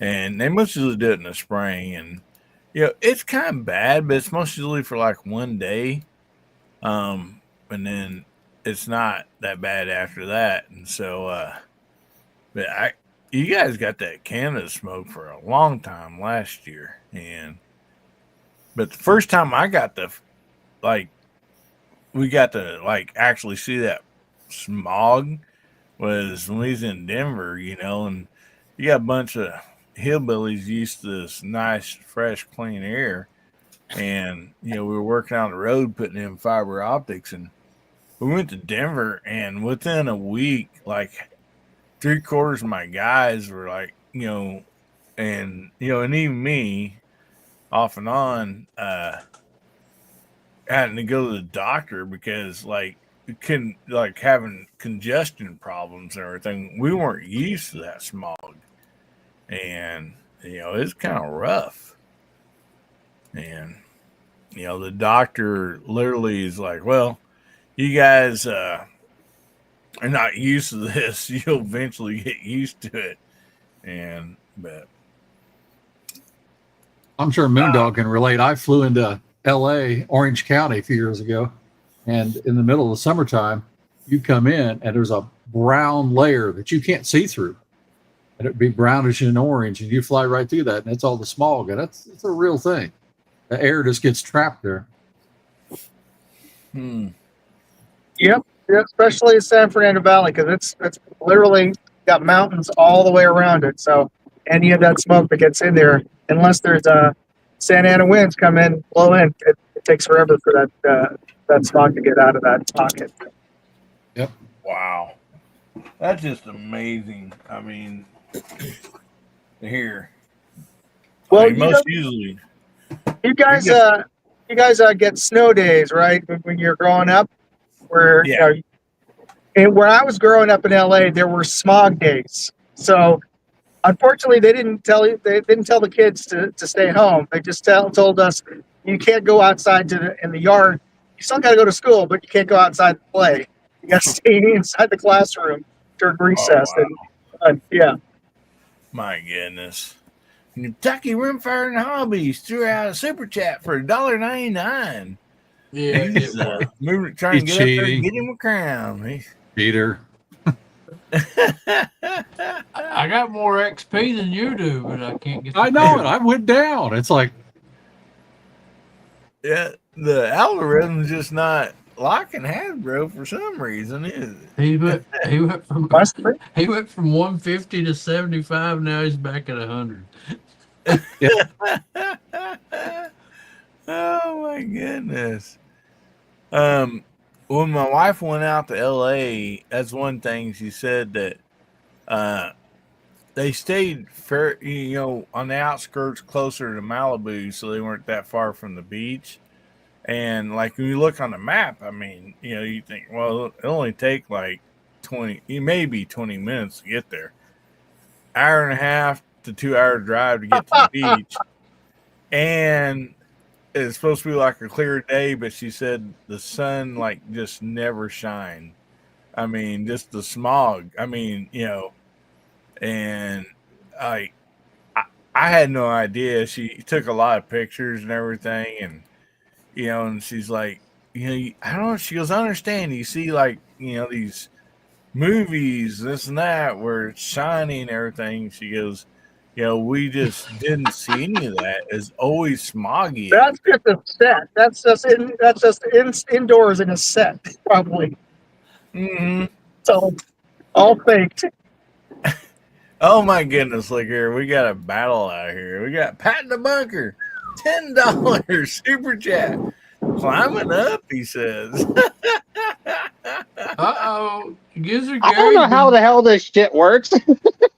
and they most usually do it in the spring. And, it's kind of bad, but it's most usually for like one day. And then it's not that bad after that. And so, but you guys got that Canada smoke for a long time last year. But the first time I got we got to actually see that smog was when we was in Denver, and you got a bunch of hillbillies used to this nice, fresh, clean air. And, we were working on the road, putting in fiber optics, and we went to Denver, and within a week, 3/4 of my guys were and even me off and on, having to go to the doctor because having congestion problems and everything. We weren't used to that smog, and it's kind of rough. And the doctor literally is like, well, you guys are not used to this. You'll eventually get used to it. But I'm sure Moondog can relate. I flew into LA, Orange County a few years ago, and in the middle of the summertime, you come in and there's a brown layer that you can't see through. And it'd be brownish and orange, and you fly right through that, and it's all the smog, and it's a real thing. The air just gets trapped there. Yep, especially in San Fernando Valley, because it's literally got mountains all the way around it. So any of that smoke that gets in there, unless there's Santa Ana winds come in, blow in, it takes forever for that smog to get out of that pocket. Yep. Wow, that's just amazing. I mean, here. Well, most usually, you guys get snow days, right? When you're growing up, where and where I was growing up in LA, there were smog days. So unfortunately, they didn't tell the kids to stay home. They just told us you can't go outside in the yard. You still got to go to school, but you can't go outside and play. You got to stay inside the classroom during recess. Oh, wow. And my goodness. Kentucky Rimfire and Hobbies threw out a super chat for $1.99. Yeah, He's trying to get up there and get him a crown. Peter. I got more XP than you do, but I can't get. I know it. I went down. It's like, yeah, the algorithm's just not liking Hasbro for some reason, is it? He went from 150 to 75. Now he's back at 100. Oh my goodness. When my wife went out to LA, that's one thing she said that they stayed on the outskirts closer to Malibu, so they weren't that far from the beach. And when you look on the map, I mean, you think, well, it'll only take 20 minutes to get there. 1.5 to 2 hour drive to get to the beach. And it's supposed to be a clear day, but she said the sun just never shined. I mean, just the smog. I mean, and I had no idea. She took a lot of pictures and everything, and and she's like, I don't know. She goes, I understand. You see, these movies, this and that, where it's shiny and everything. She goes, we just didn't see any of that. It's always smoggy. That's just a set. That's just indoors in a set, probably. Mm-hmm. So all faked. Oh my goodness! Look here, we got a battle out here. We got Pat in the Bunker, $10 super chat. Climbing up, he says. Uh-oh. Gizzard I don't Gary's know how been, the hell this shit works.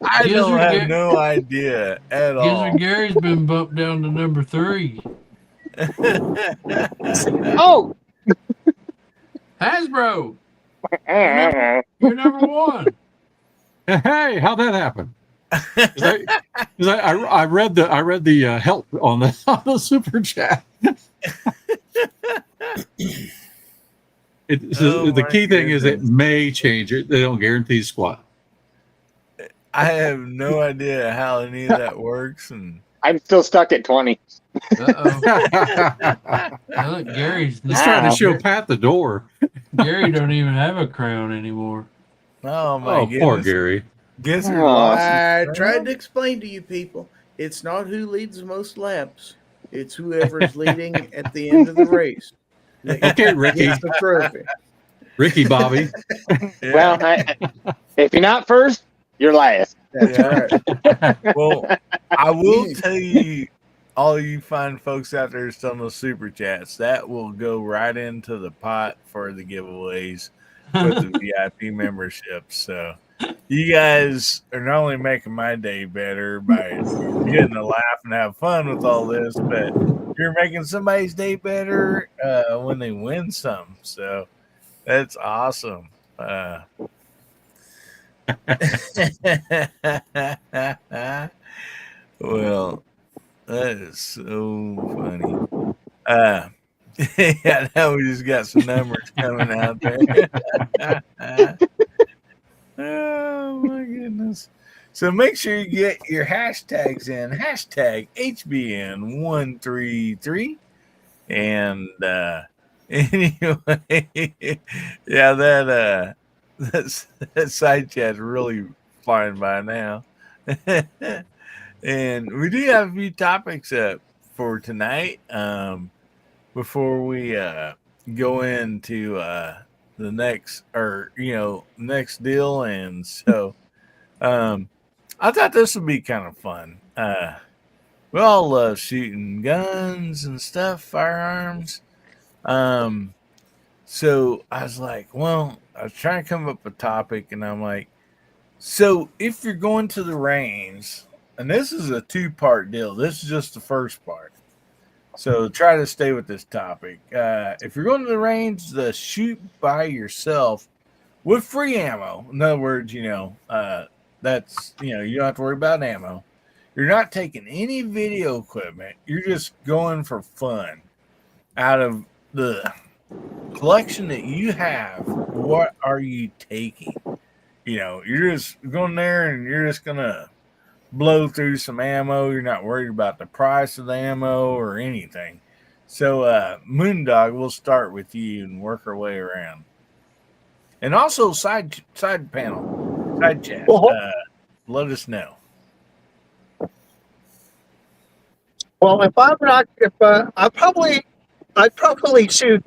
I Gizzard don't have Gary- no idea at all. Gizzard Gary's been bumped down to number 3. Oh, Hasbro, you're number 1. Hey, how'd that happen? 'Cause I read the help on the super chat. The key thing is it may change it. They don't guarantee squat. I have no idea how any of that works, and I'm still stuck at 20. Uh-oh. Now look, Gary's He's trying to show Pat the door. Gary don't even have a crown anymore. oh my Oh, goodness. poor Gary. Gizzard Oh, lost his I crown? tried to explain to you people, it's not who leads the most laps. It's whoever's leading at the end of the race. Okay, Ricky. Gets the trophy. Ricky Bobby. Yeah. Well, if you're not first, you're last. That's Yeah. right. Well, I will tell you, all you fine folks out there still in the super chats, that will go right into the pot for the giveaways with the VIP memberships. So you guys are not only making my day better by getting to laugh and have fun with all this, but you're making somebody's day better when they win some. So that's awesome. Well, that is so funny. Yeah, now we just got some numbers coming out there. Oh my goodness. So make sure you get your hashtags in. Hashtag HBN133. And anyway, yeah, that side chat's really flying by now. And we do have a few topics up for tonight. Before we go into the next next deal, and so I thought this would be kind of fun. We all love shooting guns and stuff, firearms. So I was like, well, I was trying to come up with a topic, and I'm like, so if you're going to the range, and this is a 2-part deal, this is just the first part. So try to stay with this topic. If you're going to the range to shoot by yourself with free ammo, in other words, that's, you don't have to worry about ammo. You're not taking any video equipment. You're just going for fun. Out of the collection that you have, what are you taking? You're just going there and you're just going to blow through some ammo. You're not worried about the price of the ammo or anything. So, Moondog, we'll start with you and work our way around. And also side panel, side chat. Let us know. Well, if I'm not, I'd probably shoot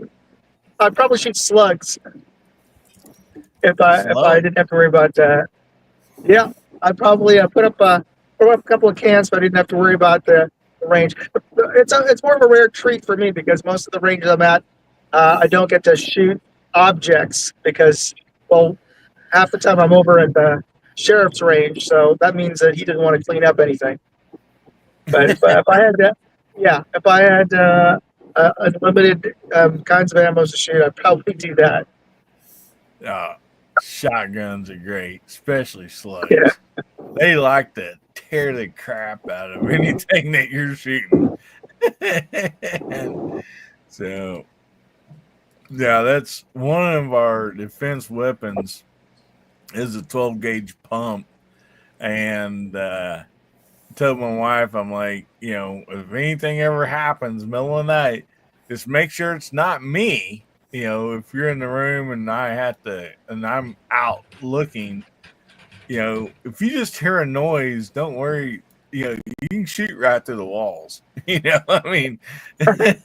slugs. If I didn't have to worry about that. Yeah, I'd probably put up a couple of cans, but I didn't have to worry about the range. It's more of a rare treat for me because most of the ranges I'm at, I don't get to shoot objects because, well, half the time I'm over at the sheriff's range, so that means that he didn't want to clean up anything. But if I had unlimited kinds of ammo to shoot, I'd probably do that. Shotguns are great, especially slugs. Yeah. They like to tear the crap out of anything that you're shooting. So, yeah, that's one of our defense weapons is a 12 gauge pump. And I told my wife, I'm like, if anything ever happens middle of the night, just make sure it's not me. If you're in the room and I'm out looking, if you just hear a noise, don't worry. You can shoot right through the walls. I mean, that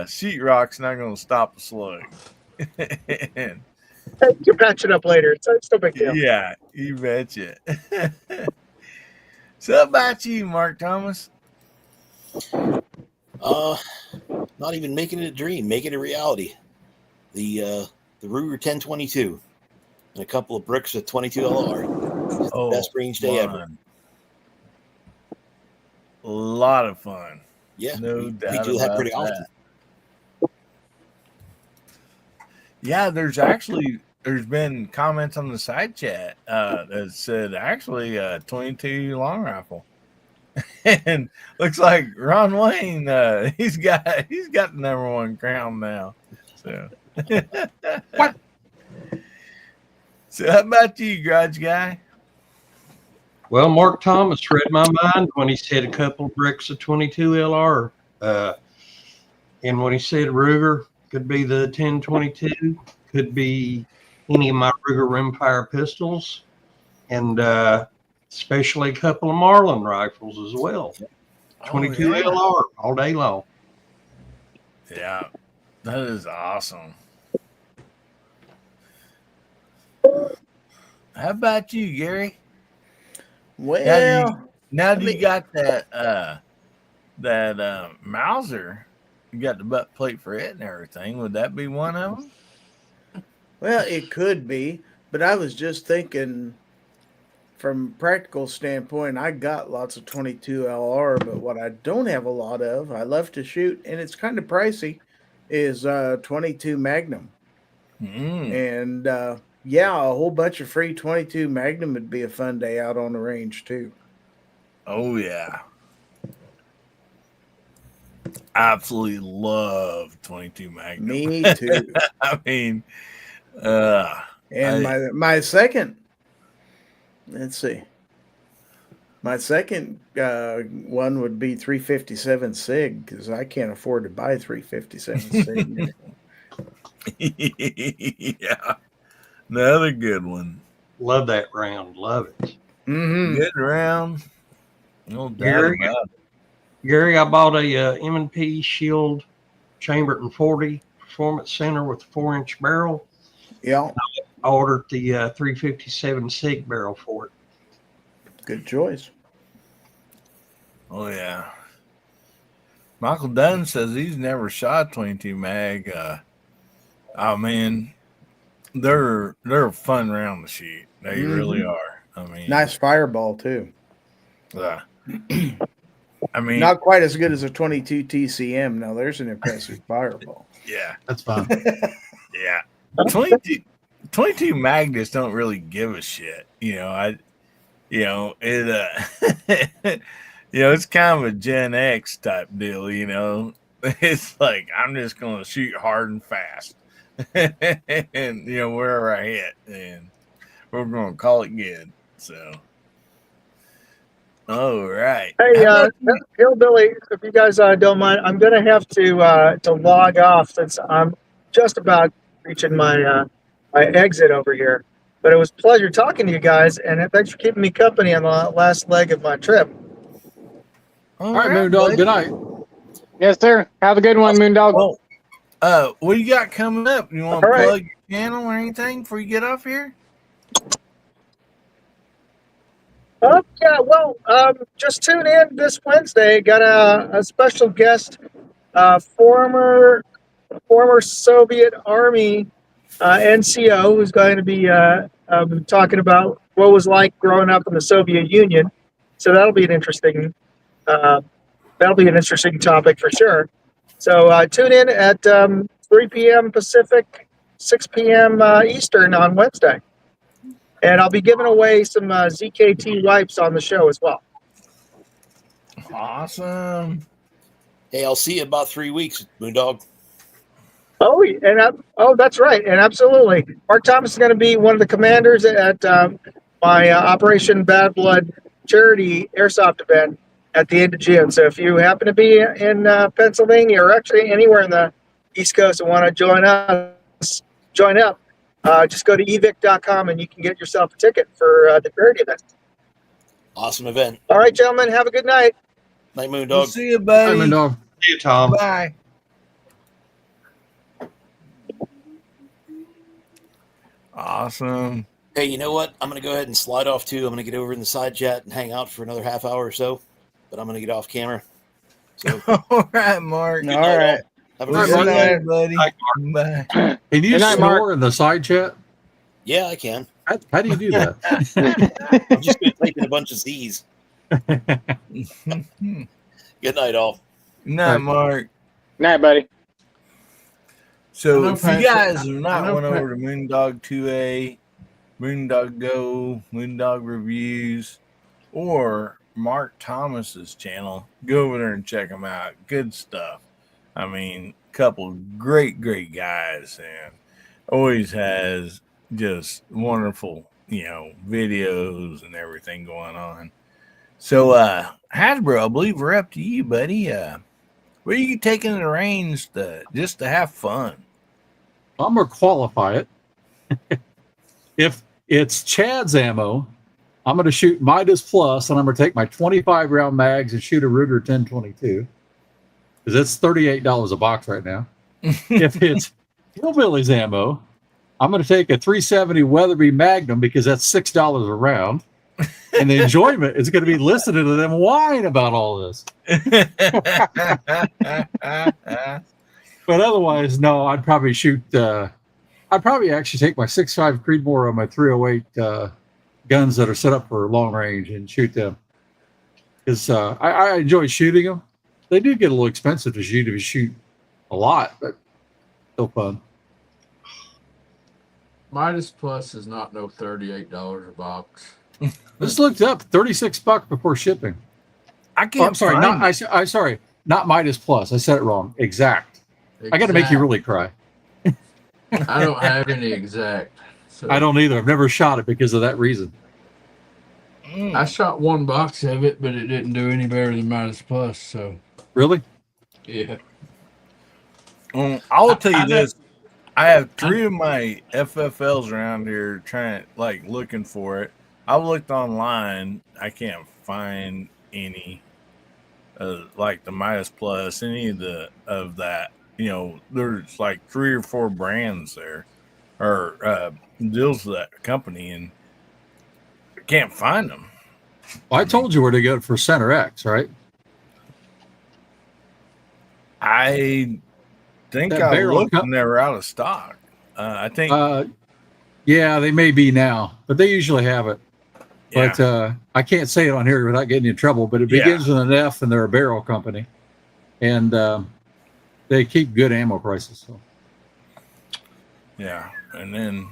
sheetrock's not going to stop a slug. You patch it up later. It's no big deal. Yeah, you betcha. So how about you, Mark Thomas? Not even making it a dream, making it a reality. The Ruger 1022 and a couple of bricks of 22 LR. Oh, Best range day ever. fun. A lot of fun. Yeah, No we doubt do that about pretty that. often. Yeah, there's been comments on the side chat that said actually 22 long rifle. And looks like Ron Wayne he's got the number one crown now. So What? So how about you, Garage Guy? Well, Mark Thomas read my mind when he said a couple of bricks of 22 LR. And when he said Ruger, could be the 1022, could be any of my Ruger rimfire pistols, and especially a couple of Marlin rifles as well. 22 yeah. LR all day long. Yeah, that is awesome. How about you, Gary? Well, Now that you got that Mauser, you got the butt plate for it and everything. Would that be one of them? well, it could be, but I was just thinking from a practical standpoint, I got lots of 22 LR, but what I don't have a lot of, I love to shoot, and it's kind of pricey, is 22 Magnum. And yeah, a whole bunch of free 22 Magnum would be a fun day out on the range too. Oh yeah, absolutely love 22 Magnum. Me too. I mean, and my second, let's see, my second one would be 357 SIG because I can't afford to buy 357 SIG. yeah, another good one. Love that round. Love it. Mm-hmm. Good round. No doubt Gary, about it. Gary, I bought a M&P Shield Chamberton 40 Performance Center with a 4-inch barrel. Yeah, I ordered the 357 SIG barrel for it. good choice. Oh yeah. Michael Dunn says he's never shot 22 mag. Oh man, they're a fun round to shoot. They really are. I mean, Nice fireball too. I mean, Not quite as good as a 22 TCM. Now there's an impressive fireball. yeah, That's fine. yeah. 22 Magnus don't really give a shit. It it's kind of a Gen X type deal. It's like I'm just gonna shoot hard and fast, and wherever I hit, and we're gonna call it good. So, all right. Hey, Hillbilly, if you guys don't mind, I'm going to have to log off since I'm just about reaching my my exit over here. But it was a pleasure talking to you guys, and thanks for keeping me company on the last leg of my trip. All right, Moondog. Good night. Yes, sir. Have a good one, Moondog. Well, what you got coming up? You want to All right. plug your channel or anything before you get off here? Yeah, well, just tune in this Wednesday. Got a special guest, former Soviet Army NCO, who's going to be talking about what it was like growing up in the Soviet Union. So that'll be an interesting topic for sure. So tune in at 3 p.m. Pacific, 6 p.m. Eastern on Wednesday. And I'll be giving away some ZKT wipes on the show as well. Awesome. Hey, I'll see you in about 3 weeks, Moondog. Oh, that's right, and absolutely. Mark Thomas is going to be one of the commanders at my Operation Bad Blood charity airsoft event at the end of June. So if you happen to be in Pennsylvania or actually anywhere in the East Coast and want to join up. Just go to evic.com and you can get yourself a ticket for the charity event. Awesome event. All right, gentlemen, have a good night. Night, We'll Moondog. see you, All buddy. right, Moondog. See you, Tom. Bye. Awesome. Hey, you know what? I'm going to go ahead and slide off too. I'm going to get over in the side chat and hang out for another half hour or so, but I'm going to get off camera. So, All right, Mark. All right. have a Well, great good day. night, buddy. Bye, Bye. Can you Good night, snore Mark. in the side chat? Yeah, I can. How do you do that? I'm just going to type in a bunch of Z's. Good night, all. Night, Mark. Night, buddy. So I know if you Pat- guys have I not know went Pat- over to Moondog 2A, Moondog Go, Moondog Reviews, or Mark Thomas's channel, go over there and check them out. Good stuff. I mean, couple great guys, and always has just wonderful, videos and everything going on. So, Hasbro, I believe we're up to you, buddy. Where are you taking the reins just to have fun? I'm gonna qualify it. If it's Chad's ammo, I'm gonna shoot Midas Plus, and I'm gonna take my 25 round mags and shoot a Ruger 1022 because it's $38 a box right now. If it's Hillbilly's ammo, I'm gonna take a 370 Weatherby Magnum because that's $6 a round. And the enjoyment is going to be listening to them whine about all this. But otherwise, no, I'd probably shoot. I'd probably actually take my 6.5 Creedmoor on my 308 guns that are set up for long range and shoot them. Because I enjoy shooting them. They do get a little expensive to shoot if you shoot a lot, but still fun. Midas Plus is not no $38 a box. Just looked up $36 before shipping. I can't. I'm sorry, I'm sorry, not Midas Plus. I said it wrong. Exact. I got to make you really cry. I don't have any exact. So I don't either. I've never shot it because of that reason. I shot one box of it, but it didn't do any better than Midas Plus. So Really? yeah. I'll tell you I- this. I have 3 of my FFLs around here looking for it. I've looked online. I can't find any like the Midas Plus, any of that. There's like 3 or 4 brands there or deals with that company, and I can't find them. Well, I told you where to go for Center X, right? I think That I barrel looked cup- and they were out of stock. I think Yeah, they may be now, but they usually have it. yeah. But I can't say it on here without getting in trouble. But it Yeah. begins with an F, and they're a barrel company, and they keep good ammo prices. So. Yeah, and then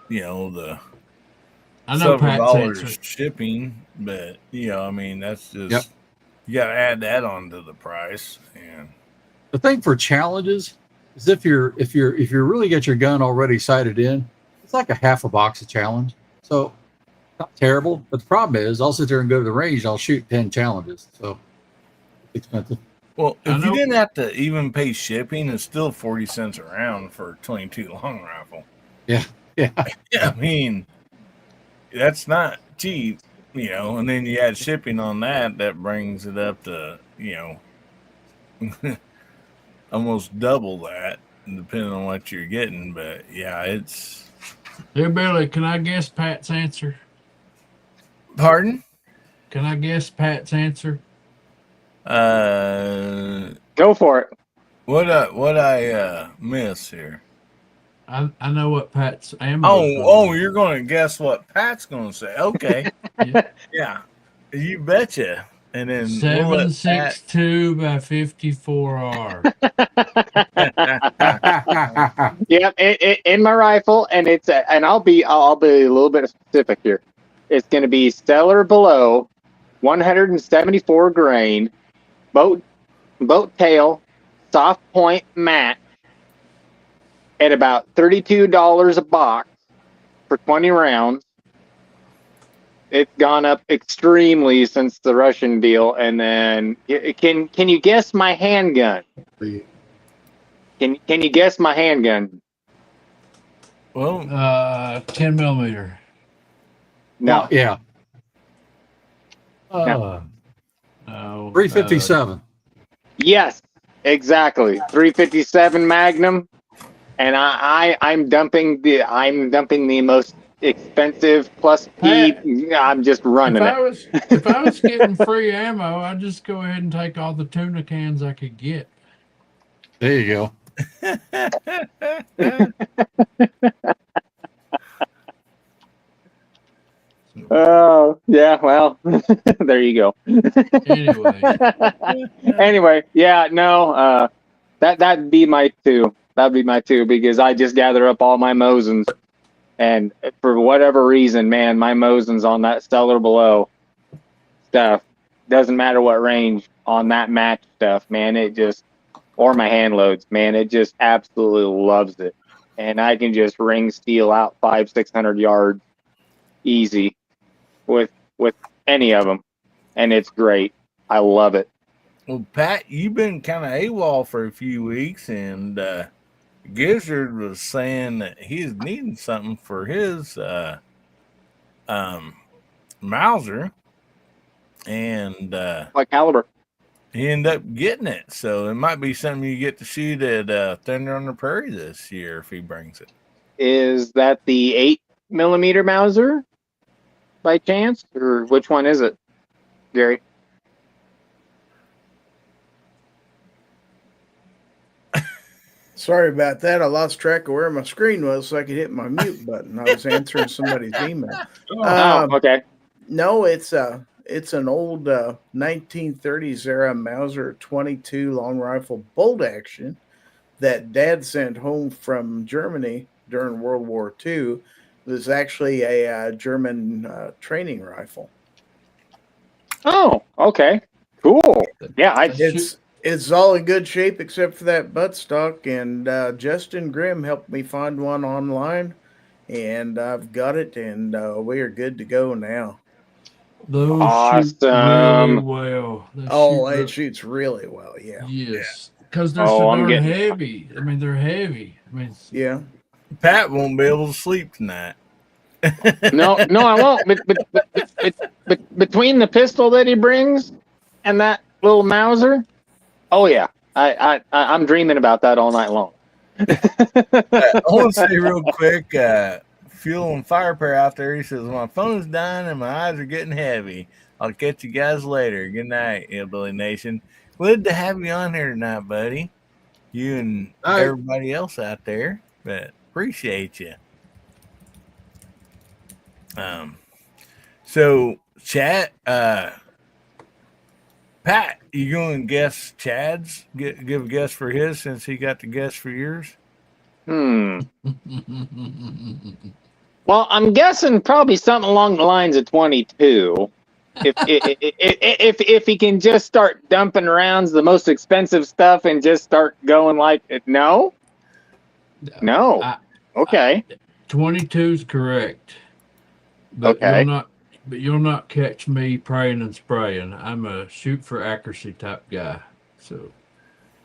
the I know Pat's $7 answer. shipping, but I mean that's just Yep. you got to add that onto the price, and The thing for challenges is if you really get your gun already sighted in, it's like a half a box of challenge. So not terrible. But the problem is I'll sit there and go to the range and I'll shoot 10 challenges. So it's expensive. well, I if you know- didn't have to even pay shipping, it's still 40 cents a round for a 22 long rifle. Yeah. Yeah. Yeah, I mean that's not cheap, and then you add shipping on that brings it up to almost double that, depending on what you're getting. But yeah, it's Hey Billy, can I guess Pat's answer? pardon. Can I guess Pat's answer? Go for it. What I miss here? I know what Pat's ammo. Oh, you're going to guess what Pat's going to say? Okay, Yeah. yeah, you betcha. And then we'll let Pat- 7.62 by 54R. Yeah, in my rifle, and and I'll be a little bit specific here. It's going to be stellar below, 174 grain, boat tail, soft point matte, at about $32 a box for 20 rounds. It's gone up extremely since the Russian deal. And then, can you guess my handgun? Can you guess my handgun? Well, 10 millimeter. No. Yeah. No. 357. Yes, exactly. 357 Magnum, and I'm dumping the most expensive plus P. I'm just running it. If I was getting free ammo, I'd just go ahead and take all the tuna cans I could get. There you go. Oh, yeah, well, there you go. Anyway, yeah, no, that'd be my two. That'd be my two, because I just gather up all my Mosins, and for whatever reason, man, my Mosins on that Stellar Below stuff, doesn't matter what range on that match stuff, man, it just, or my hand loads, man, it just absolutely loves it. And I can just ring steel out 500-600 yards easy with any of them, and it's great. I love it. Well, Pat, you've been kind of AWOL for a few weeks, and Gizzard was saying that he's needing something for his Mauser, and what caliber? He ended up getting it, so it might be something you get to shoot at Thunder on the Prairie this year if he brings it. Is that the 8mm Mauser by chance, or which one is it, Gary? Sorry about that. I lost track of where my screen was so I could hit my mute button. I was answering somebody's email. Okay. No, it's an old 1930s era Mauser 22 long rifle bolt action that Dad sent home from Germany during World War II. It was actually a German training rifle. Oh, okay, cool. Yeah, it's all in good shape except for that buttstock. And Justin Grimm helped me find one online, and I've got it, and we are good to go now. Those awesome. shoot really well. It shoots really well. Yeah. Yes, because they're so darn heavy. I mean, they're heavy. I mean, yeah. Pat won't be able to sleep tonight. No, I won't. But between the pistol that he brings and that little Mauser, oh yeah, I'm dreaming about that all night long. I want to say real quick, Fuel and Fire Pair out there. He says, my phone's dying and my eyes are getting heavy. I'll catch you guys later. Good night, Hillbilly Nation. Glad to have you on here tonight, buddy. You and everybody else out there. But appreciate you. So Chad, Pat, you going to guess Chad's? Give a guess for his since he got the guess for yours. Well, I'm guessing probably something along the lines of 22. If he can just start dumping around the most expensive stuff and just start going like no. Okay. 22 is correct. But okay. You'll not catch me praying and spraying. I'm a shoot for accuracy type guy. So.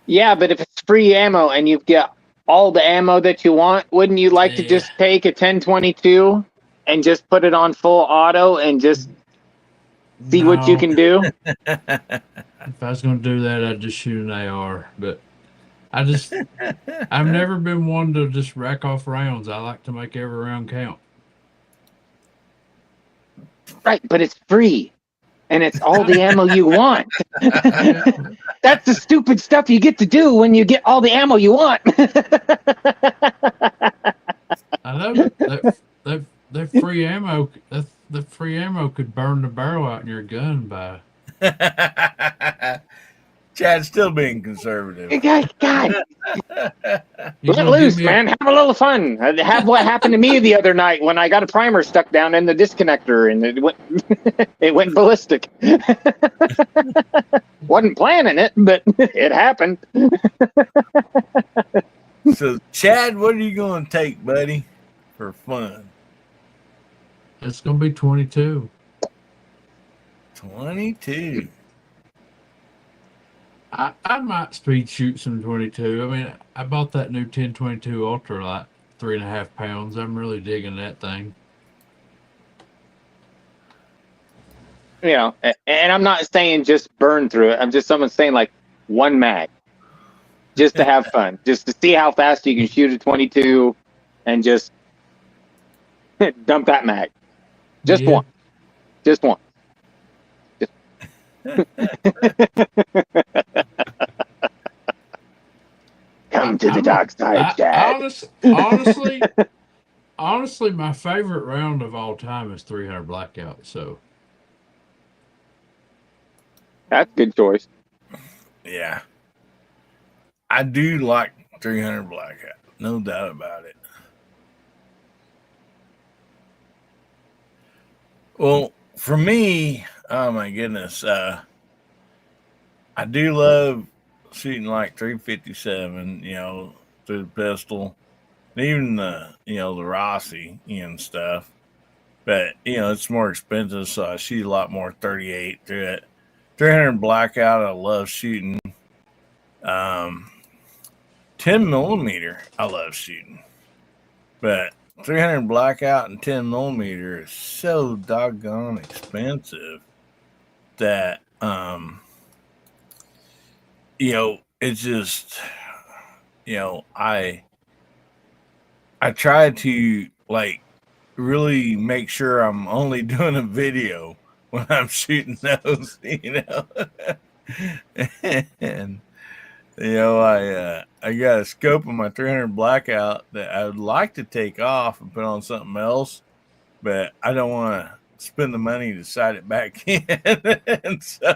Yeah, but if it's free ammo and you've got all the ammo that you want, wouldn't you like to just take a 10-22 and just put it on full auto and just see what you can do? If I was going to do that, I'd just shoot an AR. But I've never been one to just rack off rounds. I like to make every round count. Right, but it's free. And it's all the ammo you want. That's the stupid stuff you get to do when you get all the ammo you want. I know that free ammo. The free ammo could burn the barrel out in your gun by. Chad's still being conservative. God. Let loose, man. Have a little fun. Have what happened to me the other night when I got a primer stuck down in the disconnector and it went ballistic. Wasn't planning it, but it happened. So, Chad, what are you going to take, buddy, for fun? It's going to be 22. 22. I might speed shoot some 22. I mean, I bought that new 10-22 Ultra like 3.5 pounds. I'm really digging that thing. You know, and I'm not saying just burn through it. I'm just saying like one mag, just to have fun, just to see how fast you can shoot a 22, and just Dump that mag. Just Yeah. one. Just one. Come to the dark side, Dad. Honestly, my favorite round of all time is 300 Blackout. So That's a good choice. Yeah. I do like 300 Blackout. No doubt about it. Well, for me, oh my goodness, I do love shooting like 357, through the pistol, and even the Rossi and stuff. But it's more expensive, so I shoot a lot more 38 through it. 300 Blackout, I love shooting. 10 millimeter, I love shooting, but 300 Blackout and 10 millimeter is so doggone expensive that it's just I try to like really make sure I'm only doing a video when I'm shooting those, and I got a scope on my 300 Blackout that I would like to take off and put on something else, but I don't want to spend the money to sight it back in. And so,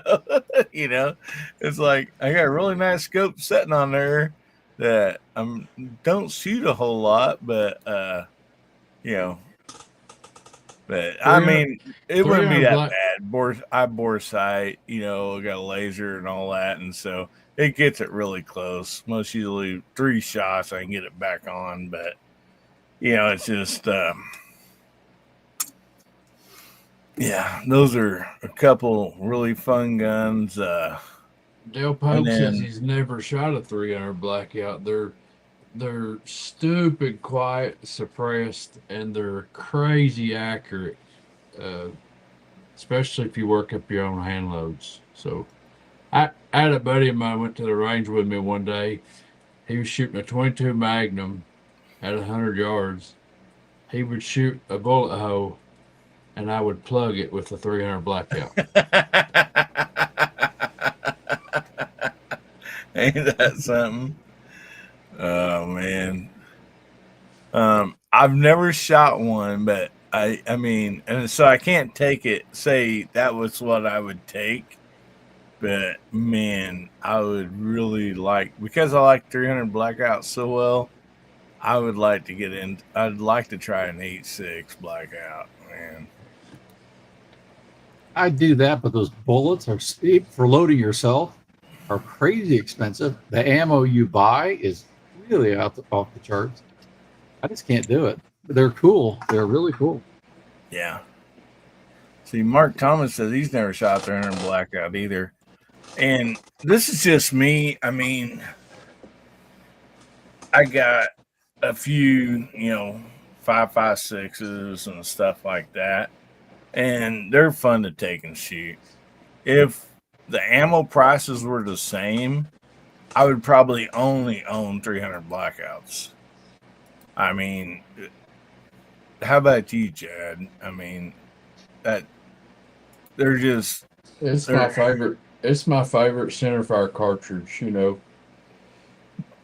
it's like I got a really nice scope sitting on there that I don't shoot a whole lot, but but I mean, it wouldn't be that bad. I bore sight, I got a laser and all that, and so it gets it really close. Most usually 3 shots I can get it back on, but it's just those are a couple really fun guns. Dale Pope says he's never shot a 300 Blackout. They're stupid, quiet, suppressed, and they're crazy accurate, especially if you work up your own hand loads. So I had a buddy of mine went to the range with me one day. He was shooting a 22 Magnum at 100 yards. He would shoot a bullet hole, and I would plug it with the 300 Blackout. Ain't that something? Oh man. I've never shot one, but I mean, and so I can't say that was what I would take. But man, I would really because I like 300 Blackout so well, I would like to get in. I'd like to try an 8.6 Blackout, man. I do that, but those bullets are steep for loading yourself are crazy expensive. The ammo you buy is really off the charts. I just can't do it. But they're cool. They're really cool. Yeah. See, Mark Thomas says he's never shot 300 Blackout either. And this is just me. I mean, I got a few, 5.56s and stuff like that. And they're fun to take and shoot. If the ammo prices were the same, I would probably only own 300 Blackouts. I mean, how about you, Chad? I mean, they're just. My favorite. It's my favorite centerfire cartridge.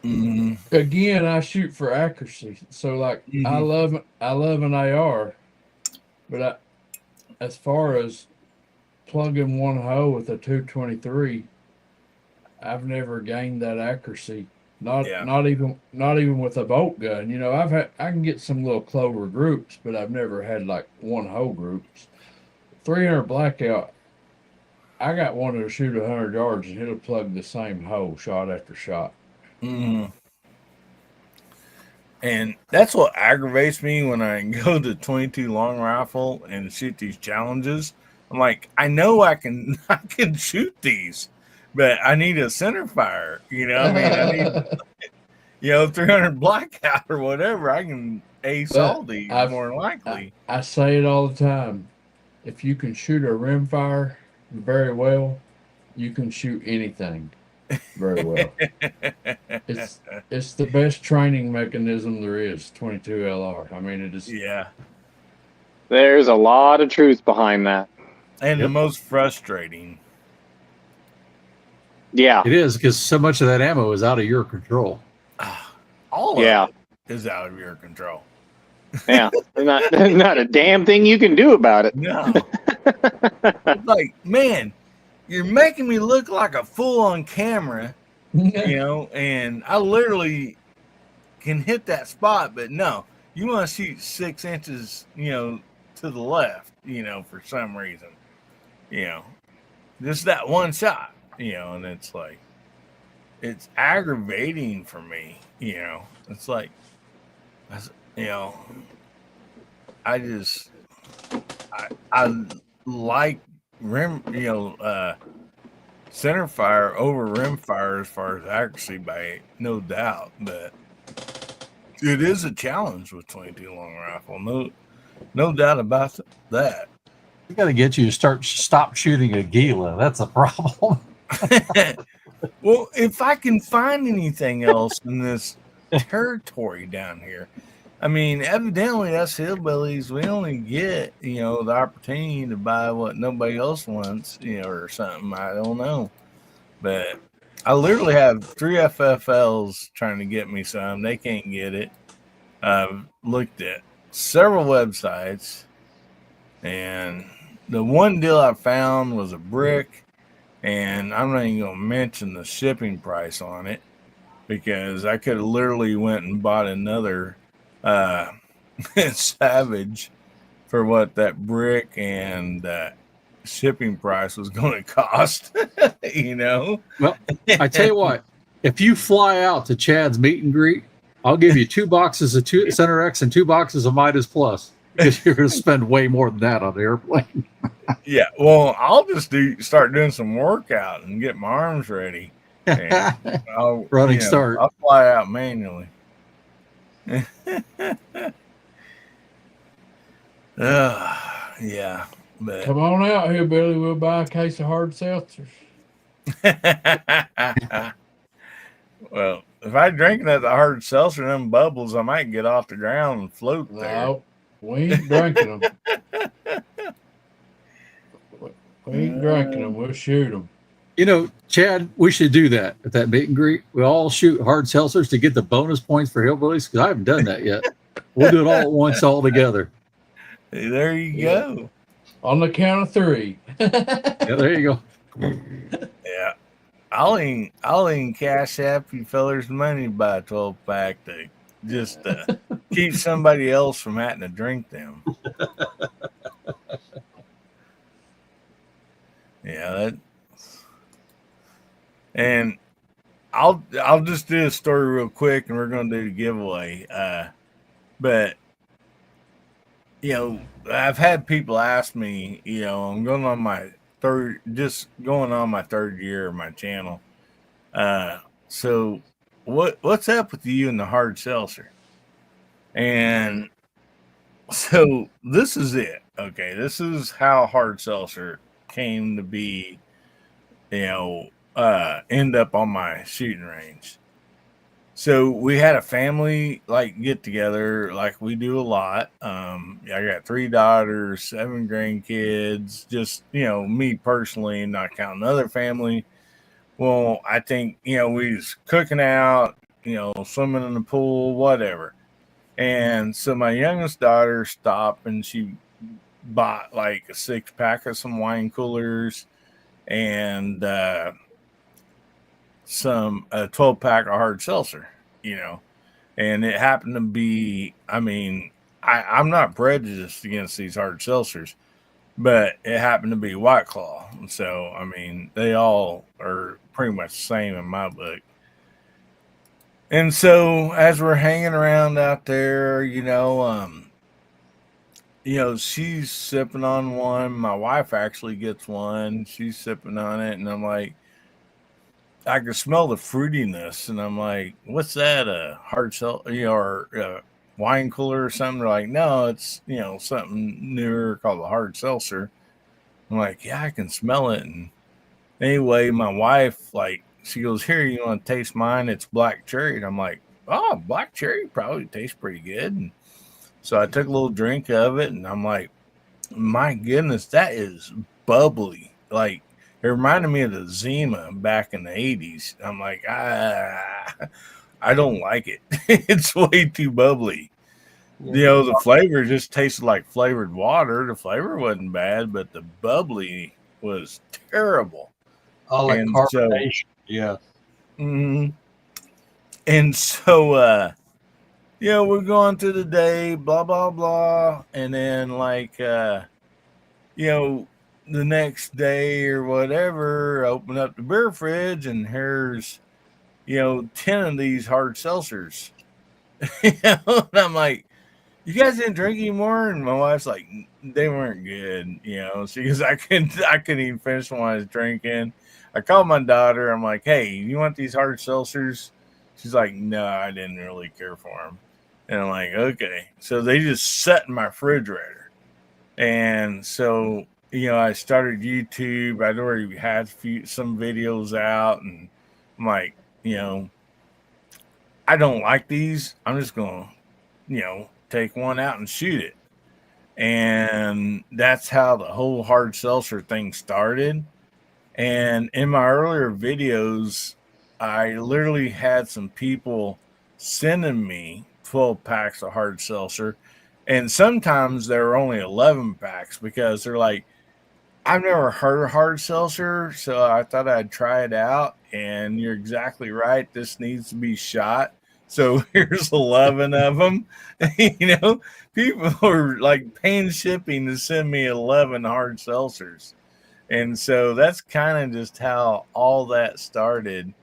Mm-hmm. Again, I shoot for accuracy, so I love an AR, but as far as plugging one hole with a 223, I've never gained that accuracy. Not even with a bolt gun. I can get some little clover groups, but I've never had one hole groups. 300 Blackout, I got one that'll shoot 100 yards and it'll plug the same hole shot after shot. Mm-hmm. And that's what aggravates me when I go to 22 long rifle and shoot these challenges. I'm like, I know I can shoot these, but I need a center fire. I need 300 Blackout or whatever. I can ace all these more than likely. I say it all the time. If you can shoot a rimfire very well, you can shoot anything very well. It's the best training mechanism there is, 22 LR. I mean, it is. Yeah. There's a lot of truth behind that. And the Yep. most frustrating. Yeah. It is because so much of that ammo is out of your control. All Yeah. of it is out of your control. Yeah. There's not a damn thing you can do about it. No. It's like, man, you're making me look like a fool on camera, you know, and I literally can hit that spot, but no, you want to shoot 6 inches, you know, to the left, you know, for some reason, you know, just that one shot, you know, and it's like, it's aggravating for me, you know, it's like, you know, I like rim, you know, center fire over rim fire as far as accuracy, by no doubt, but it is a challenge with 22 long rifle. No doubt about that. We got to get you to stop shooting a Gila. That's a problem. Well, if I can find anything else in this territory down here, I mean, evidently us hillbillies, we only get, you know, the opportunity to buy what nobody else wants, you know, or something. I don't know. But I literally have 3 FFLs trying to get me some. They can't get it. I've looked at several websites, and the one deal I found was a brick, and I'm not even going to mention the shipping price on it, because I could have literally went and bought another Savage for what that brick and shipping price was going to cost. You know. Well, I tell you what, if you fly out to Chad's meet and greet, I'll give you 2 boxes of Center X and 2 boxes of Midas Plus, because you're going to spend way more than that on the airplane. Yeah, well, I'll just start doing some workout and get my arms ready. And I'll, Running start. I'll fly out manually. Yeah, but Come on out here, Billy. We'll buy a case of hard seltzers. well, if I drink that hard seltzer and them bubbles, I might get off the ground and float there. No, we ain't drinking them. We ain't drinking them. We'll shoot them. You know, Chad, we should do that at that meet and greet. We all shoot hard seltzers to get the bonus points for hillbillies, because I haven't done that yet. We'll do it all at once, all together. There you go. On the count of 3. Yeah, there you go. Yeah. I'll even cash app you fellers money to buy a 12-pack to just keep somebody else from having to drink them. Yeah, that. And I'll just do a story real quick, and we're going to do the giveaway. But you know, I've had people ask me. You know, I'm going on my third year of my channel. So what's up with you and the hard seltzer? And so this is it. Okay, this is how hard seltzer came to be. You know. End up on my shooting range. So we had a family like get together, like we do a lot. I got 3 daughters, 7 grandkids, just, you know, me personally, not counting other family. Well, I think, you know, we was cooking out, you know, swimming in the pool, whatever. And so my youngest daughter stopped and she bought like a 6-pack of some wine coolers and a 12-pack of hard seltzer, you know, and it happened to be, I mean, I'm not prejudiced against these hard seltzers, but it happened to be White Claw. So, I mean, they all are pretty much the same in my book. And so as we're hanging around out there, you know, she's sipping on one. My wife actually gets one. She's sipping on it. And I'm like, I can smell the fruitiness, and I'm like, "What's that? A hard seltzer, you know, or a wine cooler or something?" They're like, "No, it's, you know, something newer called a hard seltzer." I'm like, "Yeah, I can smell it." And anyway, my wife, like, she goes, "Here, you want to taste mine? It's black cherry." And I'm like, "Oh, black cherry probably tastes pretty good." And so I took a little drink of it, and I'm like, My goodness, that is bubbly. Like, it reminded me of the Zima back in the 80s. I'm like, I don't like it. It's way too bubbly. You know, the flavor just tasted like flavored water. The flavor wasn't bad, but the bubbly was terrible. All that And carbonation. Yeah. Mhm. And so, you know, we're going through the day, blah, blah, blah. And then, like, you know, the next day or whatever, I open up the beer fridge and here's, you know, 10 of these hard seltzers. You know, and I'm like, you guys didn't drink anymore? And my wife's like, they weren't good, you know. She goes, I couldn't even finish when I was drinking. I called my daughter. I'm like, hey, you want these hard seltzers? She's like, no, I didn't really care for them. And I'm like, okay. So they just sat in my refrigerator. And so, you know, I started YouTube. I'd already had some videos out. And I'm like, you know, I don't like these. I'm just going to, you know, take one out and shoot it. And that's how the whole hard seltzer thing started. And in my earlier videos, I literally had some people sending me 12 packs of hard seltzer. And sometimes there were only 11 packs because they're like, I've never heard of hard seltzer, so I thought I'd try it out. And you're exactly right. This needs to be shot. So here's 11 of them. You know, people are like paying shipping to send me 11 hard seltzers. And so that's kind of just how all that started.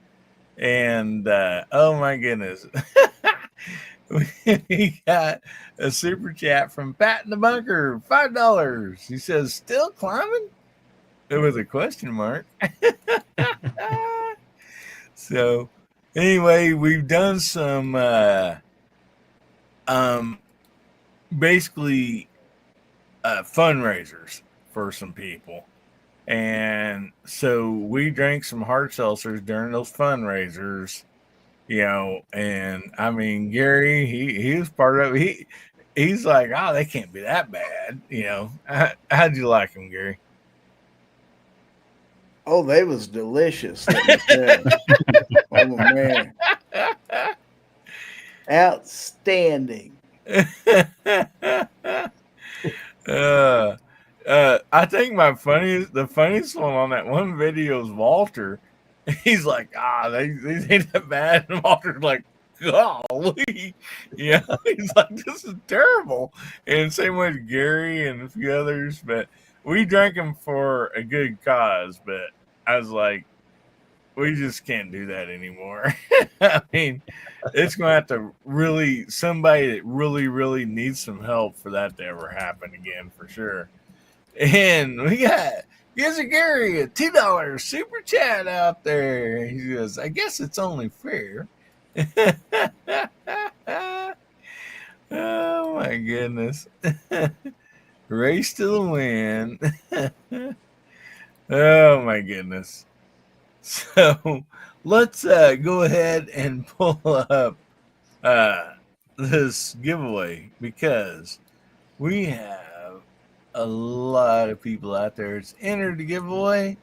And oh my goodness. We got a super chat from Pat in the Bunker, $5. He says, still climbing? With a question mark. So anyway, we've done some basically fundraisers for some people. And so we drank some hard seltzers during those fundraisers, you know, and I mean, Gary, he was part of it. He's like, oh, they can't be that bad. You know, how'd you like them, Gary? Oh, they was delicious. Oh, man. Outstanding. I think the funniest one on that one video is Walter. He's like, these ain't that bad. And Walter's like, golly. Yeah, he's like, this is terrible. And same with Gary and a few others. But we drank them for a good cause. But I was like, we just can't do that anymore. I mean, it's going to have to really, somebody that really, really needs some help for that to ever happen again, for sure. And we got Gizzard Gary, a $2 super chat out there. He goes, I guess it's only fair. Oh my goodness. Race to the win. Oh my goodness. So let's go ahead and pull up this giveaway, because we have a lot of people out there that's entered the giveaway,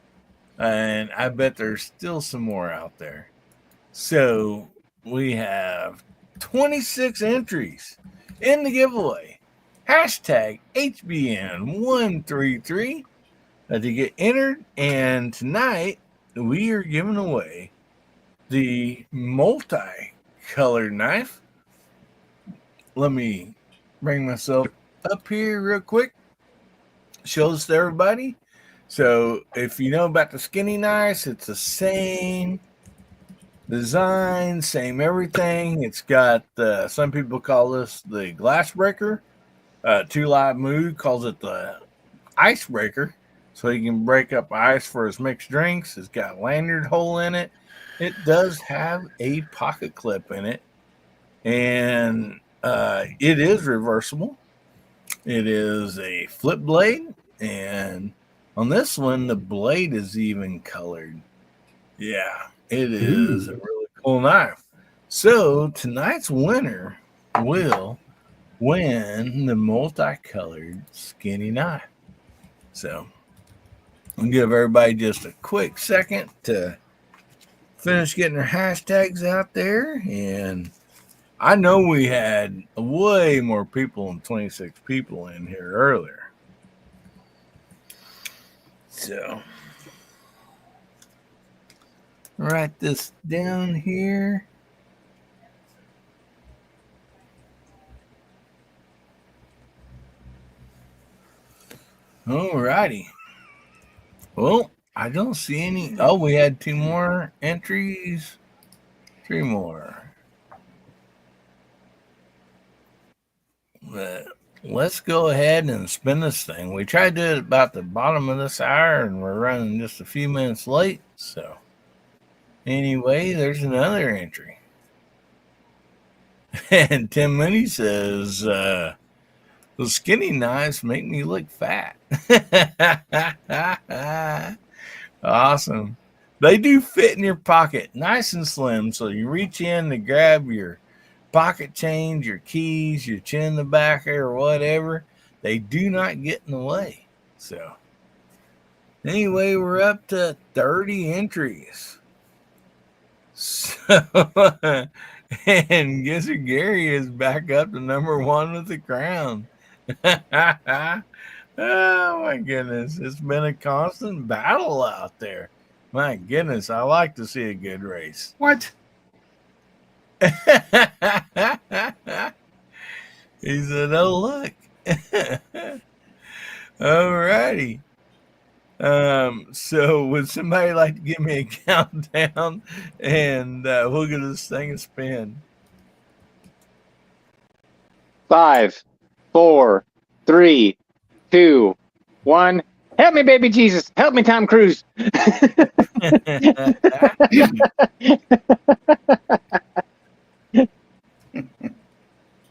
and I bet there's still some more out there. So we have 26 entries in the giveaway. Hashtag HBN133 to get entered, and tonight we are giving away the multi-colored knife. Let me bring myself up here real quick. Show this to everybody. So if you know about the skinny knives, it's the same design, same everything. It's got some people call this the glass breaker. Two Live Mood calls it the ice breaker, so you can break up ice for his mixed drinks. It's got a lanyard hole in it. It does have a pocket clip in it, and it is reversible. It is a flip blade, and on this one, the blade is even colored. Yeah, it is a really cool knife. So tonight's winner will win the multicolored skinny knife. So I'll give everybody just a quick second to finish getting their hashtags out there. And I know we had way more people than 26 people in here earlier. So write this down here. All righty. Well, I don't see any. Oh, we had 2 more entries. 3 more. But let's go ahead and spin this thing. We tried to do it about the bottom of this hour, and we're running just a few minutes late. So anyway, there's another entry. And Tim Mooney says, the skinny knives make me look fat. Awesome. They do fit in your pocket, nice and slim. So you reach in to grab your pocket change, your keys, your chin tobacco, or whatever. They do not get in the way. So anyway, we're up to 30 entries. So, and Guesser Gary is back up to number 1 with the crown. Oh my goodness, it's been a constant battle out there. My goodness, I like to see a good race. What? He said, oh look. All righty. So would somebody like to give me a countdown, and we'll get this thing a spin? 5, 4, 3, 2, 1. Help me, baby Jesus. Help me, Tom Cruise.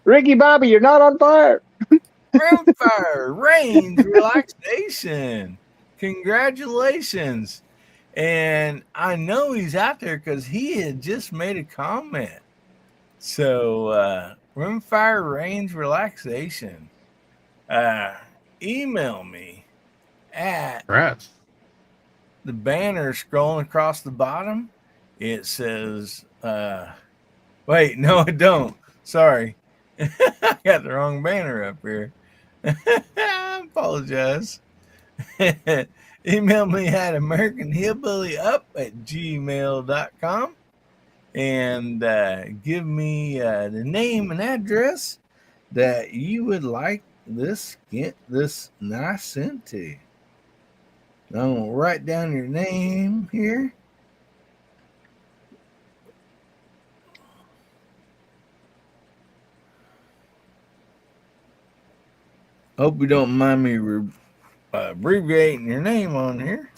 Ricky Bobby, you're not on fire. Rimfire Range Relaxation. Congratulations. And I know he's out there because he had just made a comment. So Rimfire Range Relaxation. Email me at the banner scrolling across the bottom. It says wait, no, it don't. Sorry. I got the wrong banner up here. I apologize. Email me at AmericanHillbillyUp@gmail.com and give me the name and address that you would like get this knife sent to. I'm gonna write down your name here. Hope you don't mind me abbreviating your name on here.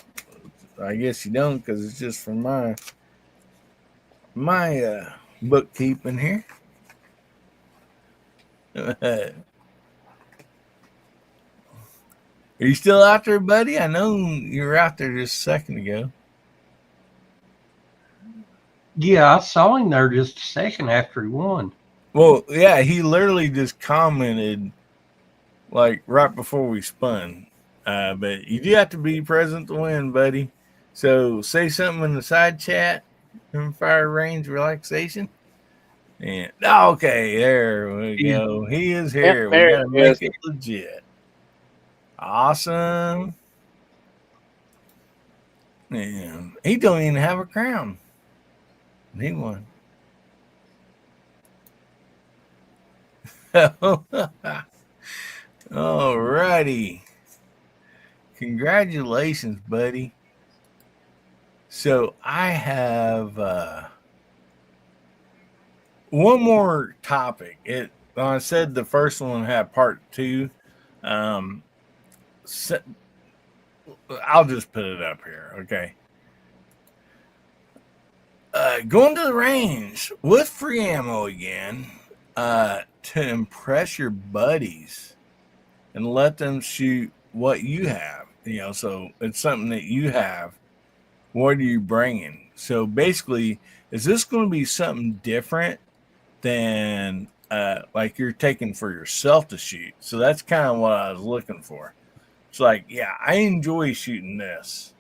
I guess you don't, because it's just for my bookkeeping here. Are you still out there, buddy? I know you were out there just a second ago. Yeah, I saw him there just a second after he won. Well, yeah, he literally just commented like right before we spun. But you do have to be present to win, buddy. So say something in the side chat. Fire Range Relaxation. And okay, there we go. He is here. Yep, we gotta make it legit. Awesome. And he don't even have a crown. He won. All righty. Congratulations, buddy. So I have one more topic. I said the first one had part 2. I'll just put it up here, okay? Going to the range with free ammo again to impress your buddies and let them shoot what you have. So it's something that you have. What are you bringing? So basically, is this going to be something different than like you're taking for yourself to shoot. So that's kind of what I was looking for. It's like, yeah, I enjoy shooting this.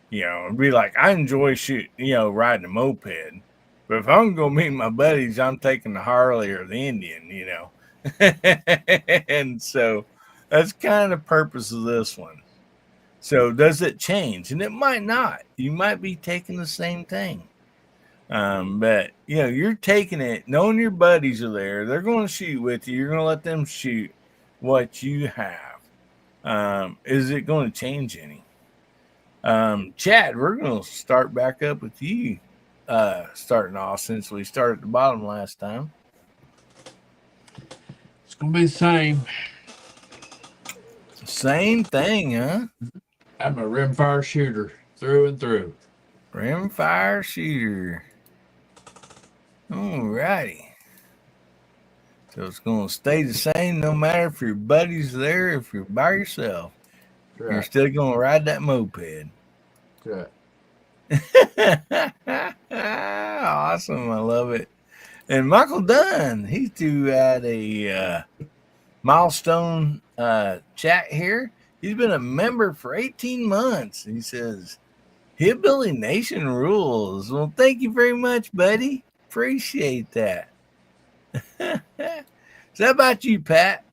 You know, it'd be like, I enjoy riding a moped. But if I'm going to meet my buddies, I'm taking the Harley or the Indian, you know. And so that's kind of the purpose of this one. So does it change? And it might not. You might be taking the same thing. But, you know, you're taking it, knowing your buddies are there. They're going to shoot with you. You're going to let them shoot what you have. Is it going to change any? Chad, we're going to start back up with you starting off since we started at the bottom last time. It's going to be the same. Same thing, huh? I'm a rimfire shooter through and through. Rimfire shooter. All righty. So it's going to stay the same no matter if your buddy's there, if you're by yourself. Right. You're still going to ride that moped. Right. Awesome. I love it. And Michael Dunn, he's to add a milestone chat here. He's been a member for 18 months. He says, Hillbilly Nation rules. Well, thank you very much, buddy. Appreciate that. So how about you, Pat?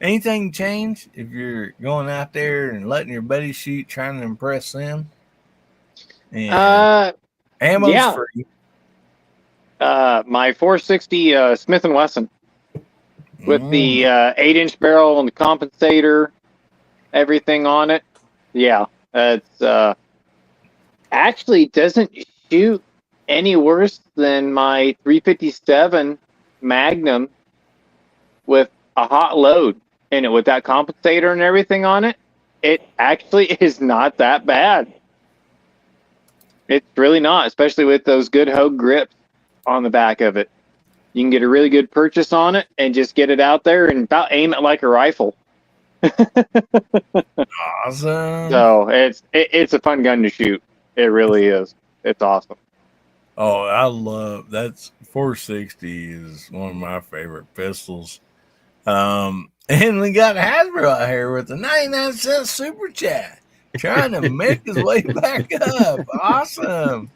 Anything change if you're going out there and letting your buddies shoot, trying to impress them? And ammo's yeah. free. My 460 Smith & Wesson with the 8-inch barrel and the compensator, everything on it. Yeah, it's actually doesn't shoot any worse than my 357 Magnum with a hot load in it with that compensator and everything on it. It actually is not that bad. It's really not, especially with those good Hogue grips on the back of it. You can get a really good purchase on it and just get it out there and about aim it like a rifle. Awesome. So it's a fun gun to shoot. It really is. It's awesome. Oh, I love that's 460 is one of my favorite pistols. And we got Hasbro out here with a 99-cent super chat, trying to make his way back up. Awesome.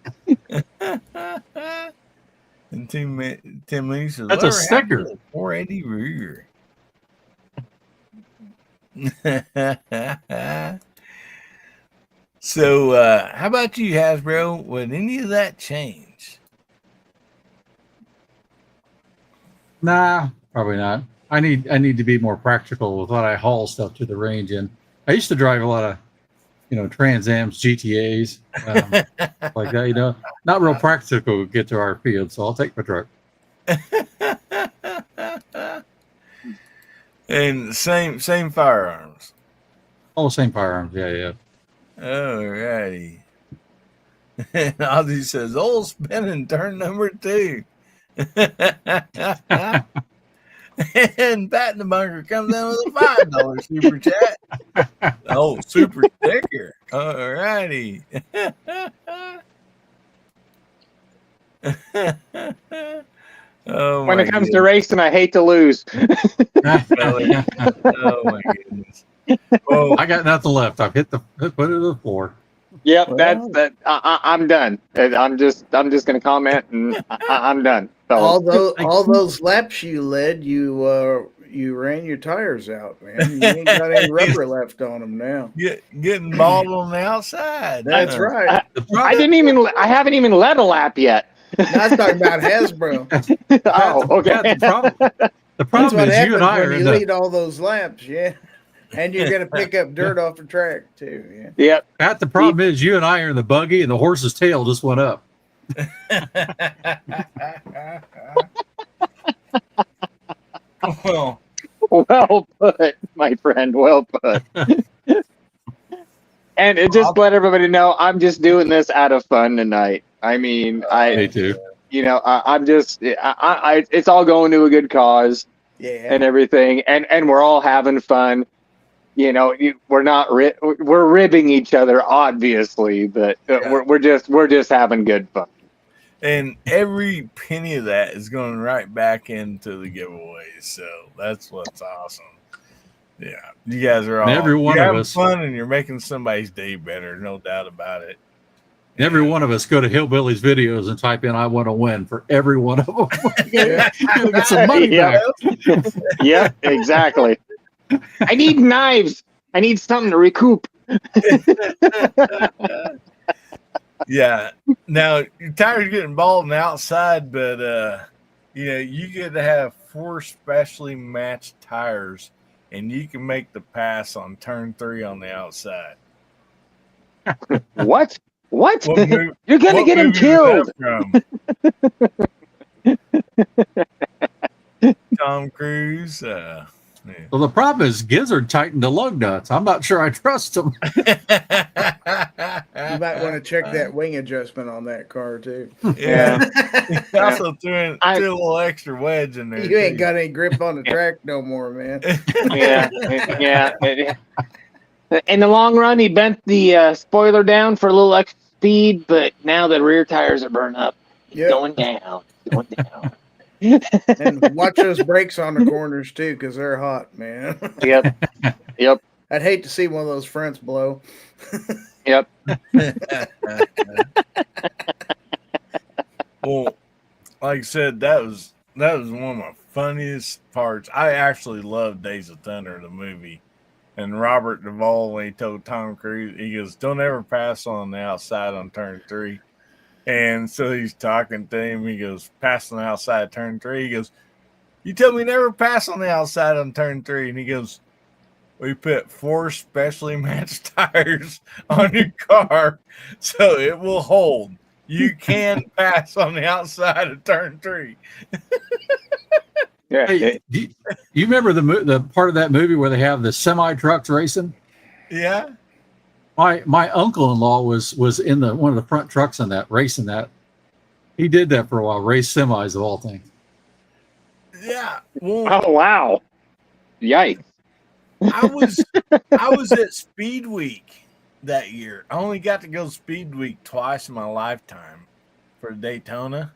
And Tim Lee says, That's a sticker. 480 Ruger. So, how about you, Hasbro? Would any of that change? Nah, probably not. I need to be more practical with what I haul stuff to the range in. I used to drive a lot of, Trans Ams, GTAs, like that. Not real practical to get to our field, so I'll take my truck. And same firearms. Oh, same firearms. Yeah. All righty. And Ozzy says, old spinning turn number 2. And Pat in the Bunker comes down with a $5 super chat. Oh, super sticker. All righty. When it comes to racing, I hate to lose. Oh my goodness. Oh, I got nothing left. I've put it to the floor. Yep, I'm done. I'm just gonna comment, and I'm done. So, all those laps you led, you ran your tires out, man. You ain't got any rubber left on them now. Getting bald on the outside. That's right. I haven't even led a lap yet. I was talking about Hasbro. Oh, okay. The problem is you and I are you lead all those laps, yeah. And you're going to pick up dirt off the track, too. Yeah. Yep. Pat, the problem is you and I are in the buggy and the horse's tail just went up. Well put, my friend. Well put. And just let everybody know, I'm just doing this out of fun tonight. I mean, Me too. I'm just, it's all going to a good cause. Yeah. And everything. And we're all having fun. We're not we're ribbing each other, obviously, but we're just having good fun. And every penny of that is going right back into the giveaways. So that's what's awesome. Yeah, you guys are all And every one you're of having us- fun, and you're making somebody's day better. No doubt about it. Every one of us go to Hillbilly's videos and type in "I want to win" for every one of them. You'll get some money Yeah. back. Yeah, exactly. I need knives. I need something to recoup. Yeah. Now your tires getting bald on the outside, but you get to have 4 specially matched tires, and you can make the pass on turn 3 on the outside. What? What? What mov- You're gonna what get him movie killed. was that from? Tom Cruise. Yeah. Well, the problem is Gizzard tightened the lug nuts. I'm not sure I trust him. You might want to check that wing adjustment on that car too. Yeah. He also threw a I- little extra wedge in there. You ain't too. got any grip on the track no more, man. Yeah, yeah. In the long run, he bent the spoiler down for a little extra speed, but now the rear tires are burned up. He's Yep. going down. Going down. And watch those brakes on the corners too, because they're hot, man. Yep. Yep. I'd hate to see one of those fronts blow. Yep. Well, like I said, that was one of my funniest parts. I actually love Days of Thunder, the movie. And Robert Duvall, when he told Tom Cruise, he goes, "Don't ever pass on the outside on turn 3." And so he's talking to him. He goes, "Pass on the outside turn 3." He goes, "You tell me never pass on the outside on turn 3." And he goes, "We put 4 specially matched tires on your car so it will hold. You can pass on the outside of turn 3." Yeah. Hey, you remember the part of that movie where they have the semi trucks racing? Yeah. My uncle-in-law was in one of the front trucks in that, racing that. He did that for a while, race semis of all things. Yeah. Well, Oh wow. Yikes. I was at Speed Week that year. I only got to go to Speed Week twice in my lifetime for Daytona.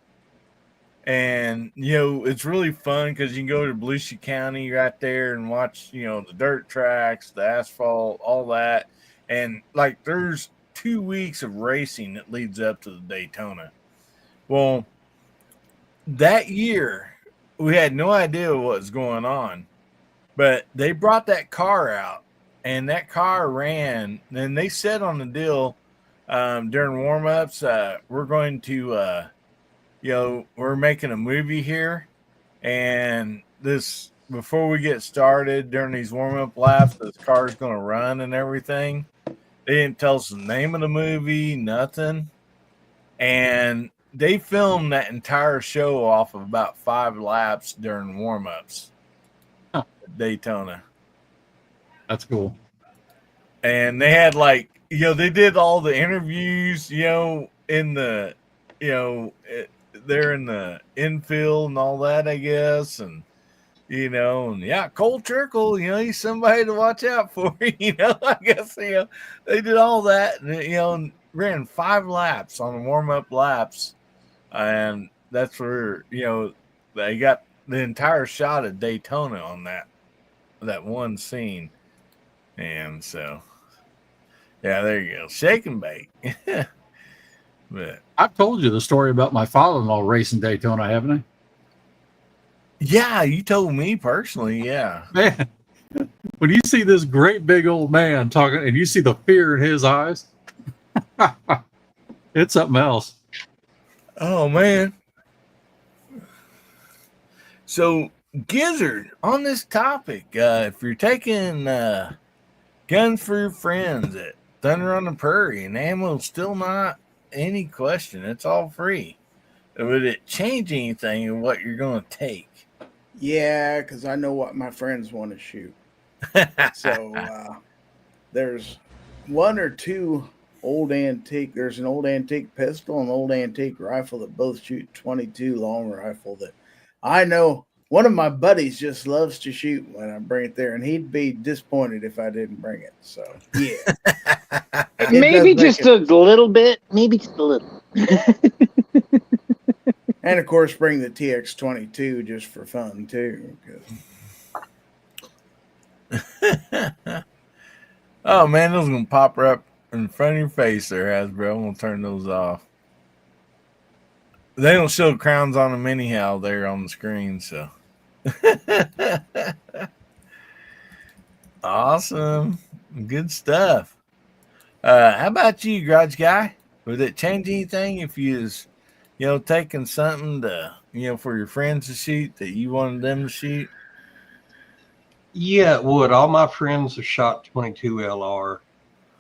And, it's really fun because you can go to Volusia County right there and watch, the dirt tracks, the asphalt, all that. And, there's 2 weeks of racing that leads up to the Daytona. Well, that year, we had no idea what was going on. But they brought that car out, and that car ran. And they said on the deal during warm-ups, we're going to we're making a movie here, and this before we get started during these warm-up laps, this car's going to run and everything. They didn't tell us the name of the movie, nothing. And they filmed that entire show off of about 5 laps during warm-ups at Daytona. That's cool. And they had they did all the interviews, in the, they're in the infield and all that, I guess. And, Cole Trickle, he's somebody to watch out for, I guess, they did all that, and, ran 5 laps on the warm-up laps. And that's where, they got the entire shot of Daytona on that one scene. And so, yeah, there you go. Shake and bake. But I've told you the story about my father-in-law racing Daytona, haven't I? yeah, you told me personally. Yeah. Man, when you see this great big old man talking and you see the fear in his eyes, it's something else. Oh, man. So, Gizzard, on this topic, if you're taking guns for your friends at Thunder on the Prairie and ammo's still not any question, it's all free. Would it change anything in what you're going to take? Yeah, because I know what my friends want to shoot. So there's 1 or 2 old antique. There's an old antique pistol and an old antique rifle that both shoot 22 long rifle that I know one of my buddies just loves to shoot when I bring it there, and he'd be disappointed if I didn't bring it. So yeah, Maybe just a little bit. Maybe just a little. And of course, bring the TX22 just for fun too. 'Cause Oh man, those gonna pop up in front of your face there, Hasbro. I'm gonna turn those off. They don't show crowns on them anyhow there on the screen, so. Awesome. Good stuff. How about you, Garage Guy? Would it change anything if you was, taking something to, for your friends to shoot that you wanted them to shoot? Yeah, it would. All my friends have shot 22 LR,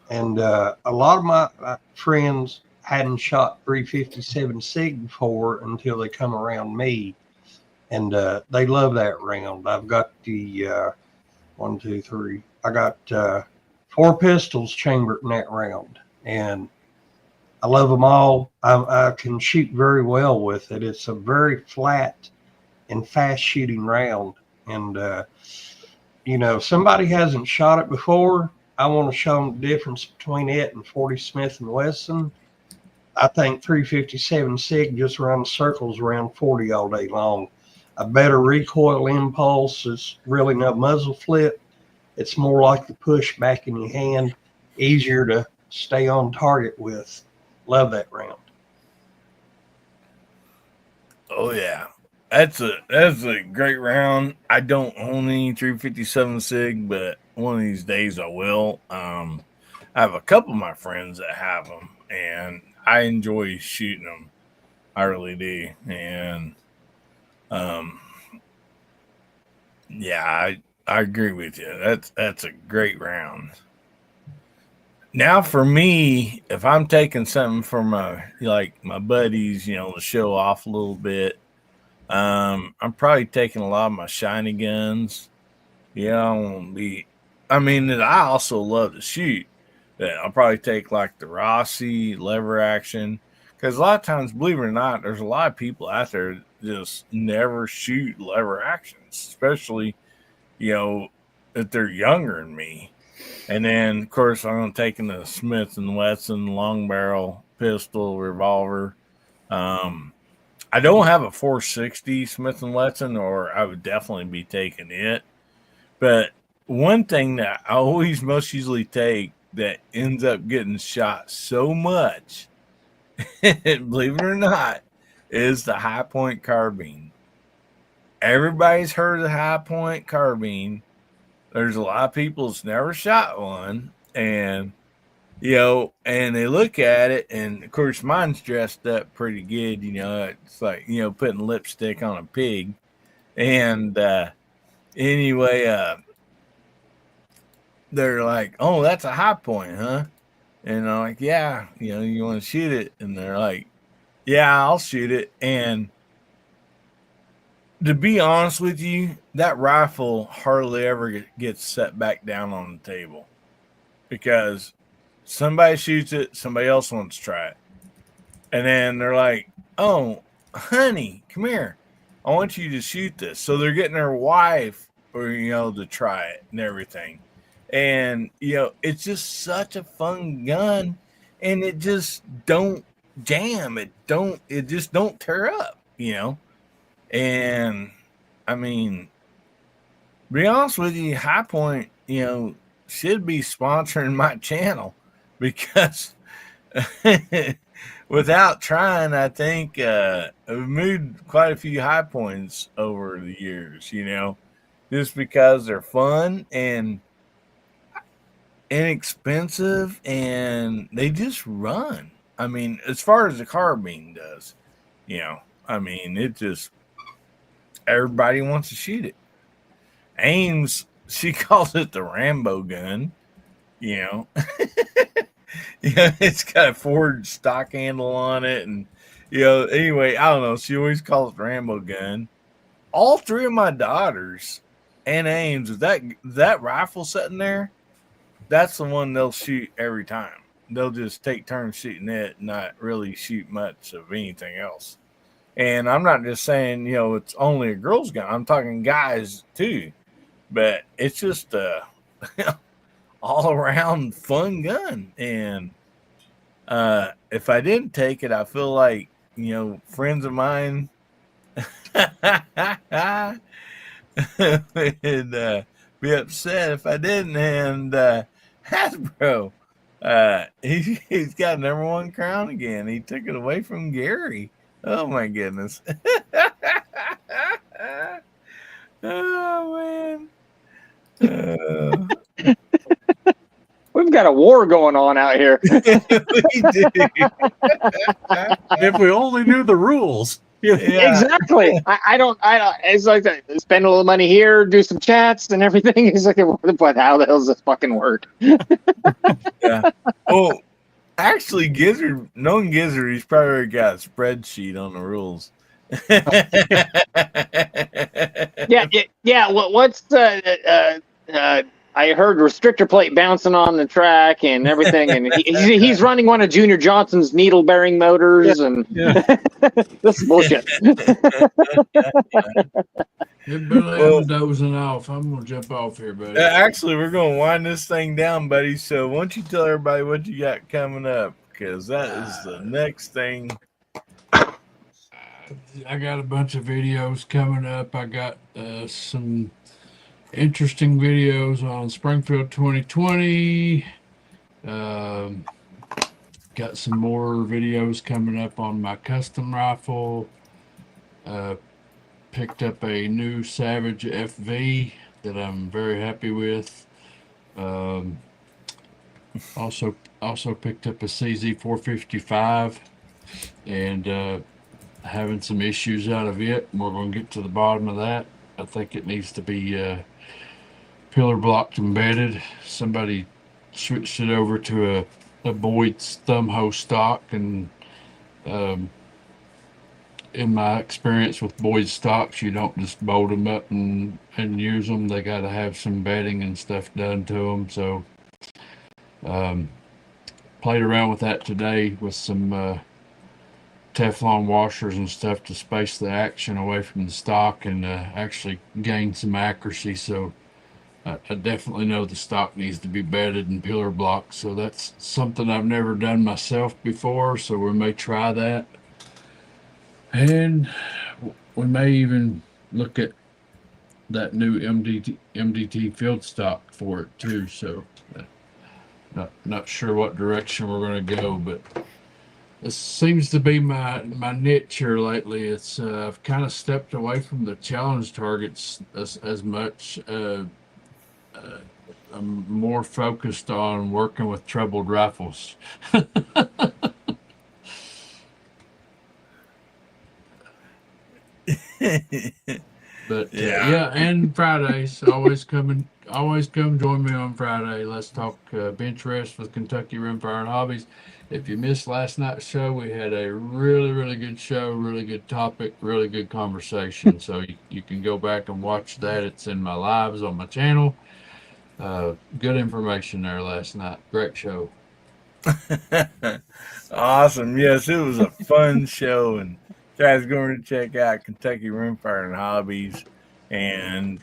and a lot of my friends hadn't shot 357 SIG before until they come around me, and they love that round. I've got the 1, 2, 3. I got 4 pistols chambered in that round, and I love them all. I can shoot very well with it. It's a very flat and fast shooting round, and if somebody hasn't shot it before, I want to show them the difference between it and 40 Smith & Wesson. I think 357 SIG just runs circles around 40 all day long. A better recoil impulse is really no muzzle flip. It's more like the push back in your hand, easier to stay on target with. Love that round. Oh yeah. That's a great round. I don't own any 357 SIG, but one of these days I will. I have a couple of my friends that have them, and I enjoy shooting them. I really do. And yeah, I agree with you. That's a great round. Now for me, if I'm taking something for my buddies, to show off a little bit, I'm probably taking a lot of my shiny guns. I also love to shoot. But I'll probably take like the Rossi lever action, because a lot of times, believe it or not, there's a lot of people out there that just never shoot lever actions, especially if they're younger than me. And then of course I'm taking the Smith & Wesson long barrel pistol revolver. I don't have a 460 Smith & Wesson, or I would definitely be taking it. But one thing that I always most usually take that ends up getting shot so much, believe it or not, is the High Point carbine. Everybody's heard of the High Point carbine. There's a lot of people that's never shot one, and and they look at it, and of course mine's dressed up pretty good. It's like putting lipstick on a pig. And anyway, they're like, "Oh, that's a High Point, huh?" And I'm like, "Yeah, you want to shoot it?" And they're like, "Yeah, I'll shoot it." And to be honest with you, that rifle hardly ever gets set back down on the table, because somebody shoots it, somebody else wants to try it. And then they're like, "Oh, honey, come here. I want you to shoot this." So they're getting their wife to try it and everything. And, it's just such a fun gun, and it just don't jam. It just don't tear up, And I mean, to be honest with you, High Point, should be sponsoring my channel, because without trying, I think I've moved quite a few High Points over the years, just because they're fun and inexpensive, and they just run. I mean, as far as the carbine does, it just, everybody wants to shoot it. Ames, she calls it the Rambo gun. It's got a forward stock handle on it, and anyway, I don't know, she always calls it the Rambo gun. All three of my daughters and Ames, with that rifle sitting there, that's the one they'll shoot every time. They'll just take turns shooting it, not really shoot much of anything else. And I'm not just saying, it's only a girl's gun. I'm talking guys too. But it's just a all around fun gun. And if I didn't take it, I feel like, friends of mine would be upset if I didn't. And Hasbro, he's got #1 crown again. He took it away from Gary. Oh my goodness. Oh man. We've got a war going on out here. We do. If we only knew the rules. Yeah. Exactly. I don't. It's like that. Spend a little money here, do some chats and everything. It's like, but how the hell does this fucking work? Yeah. Well, actually, Gizzard, knowing Gizzard, he's probably already got a spreadsheet on the rules. Yeah. What's the? I heard restrictor plate bouncing on the track and everything, and he's running one of Junior Johnson's needle bearing motors, and this is bullshit. I'm dozing off. I'm gonna jump off here, buddy. Actually, we're gonna wind this thing down, buddy. So, why don't you tell everybody what you got coming up? Because that is the next thing. I got a bunch of videos coming up. I got some interesting videos on Springfield 2020. Got some more videos coming up on my custom rifle. Picked up a new Savage FV that I'm very happy with. Also picked up a CZ 455 and having some issues out of it. We're going to get to the bottom of that. I think it needs to be pillar blocked embedded. Somebody switched it over to a Boyd's thumb hole stock, and in my experience with Boyd stocks, you don't just bolt them up and use them. They got to have some bedding and stuff done to them. So played around with that today with some Teflon washers and stuff to space the action away from the stock and actually gain some accuracy. So I definitely know the stock needs to be bedded and pillar blocked. So that's something I've never done myself before. So we may try that. And we may even look at that new MDT field stock for it too. So not sure what direction we're going to go, but this seems to be my niche here lately. It's I've kind of stepped away from the challenge targets as much. I'm more focused on working with trebled rifles. But yeah, and Fridays always come join me on Friday. Let's talk bench rest with Kentucky Rimfire and Hobbies. If you missed last night's show, we had a really good show, really good topic, really good conversation. So you can go back and watch that. It's in my lives on my channel. Good information there last night. Great show. Awesome. Yes, it was a fun show, and guys, going to check out Kentucky Rimfire and Hobbies, and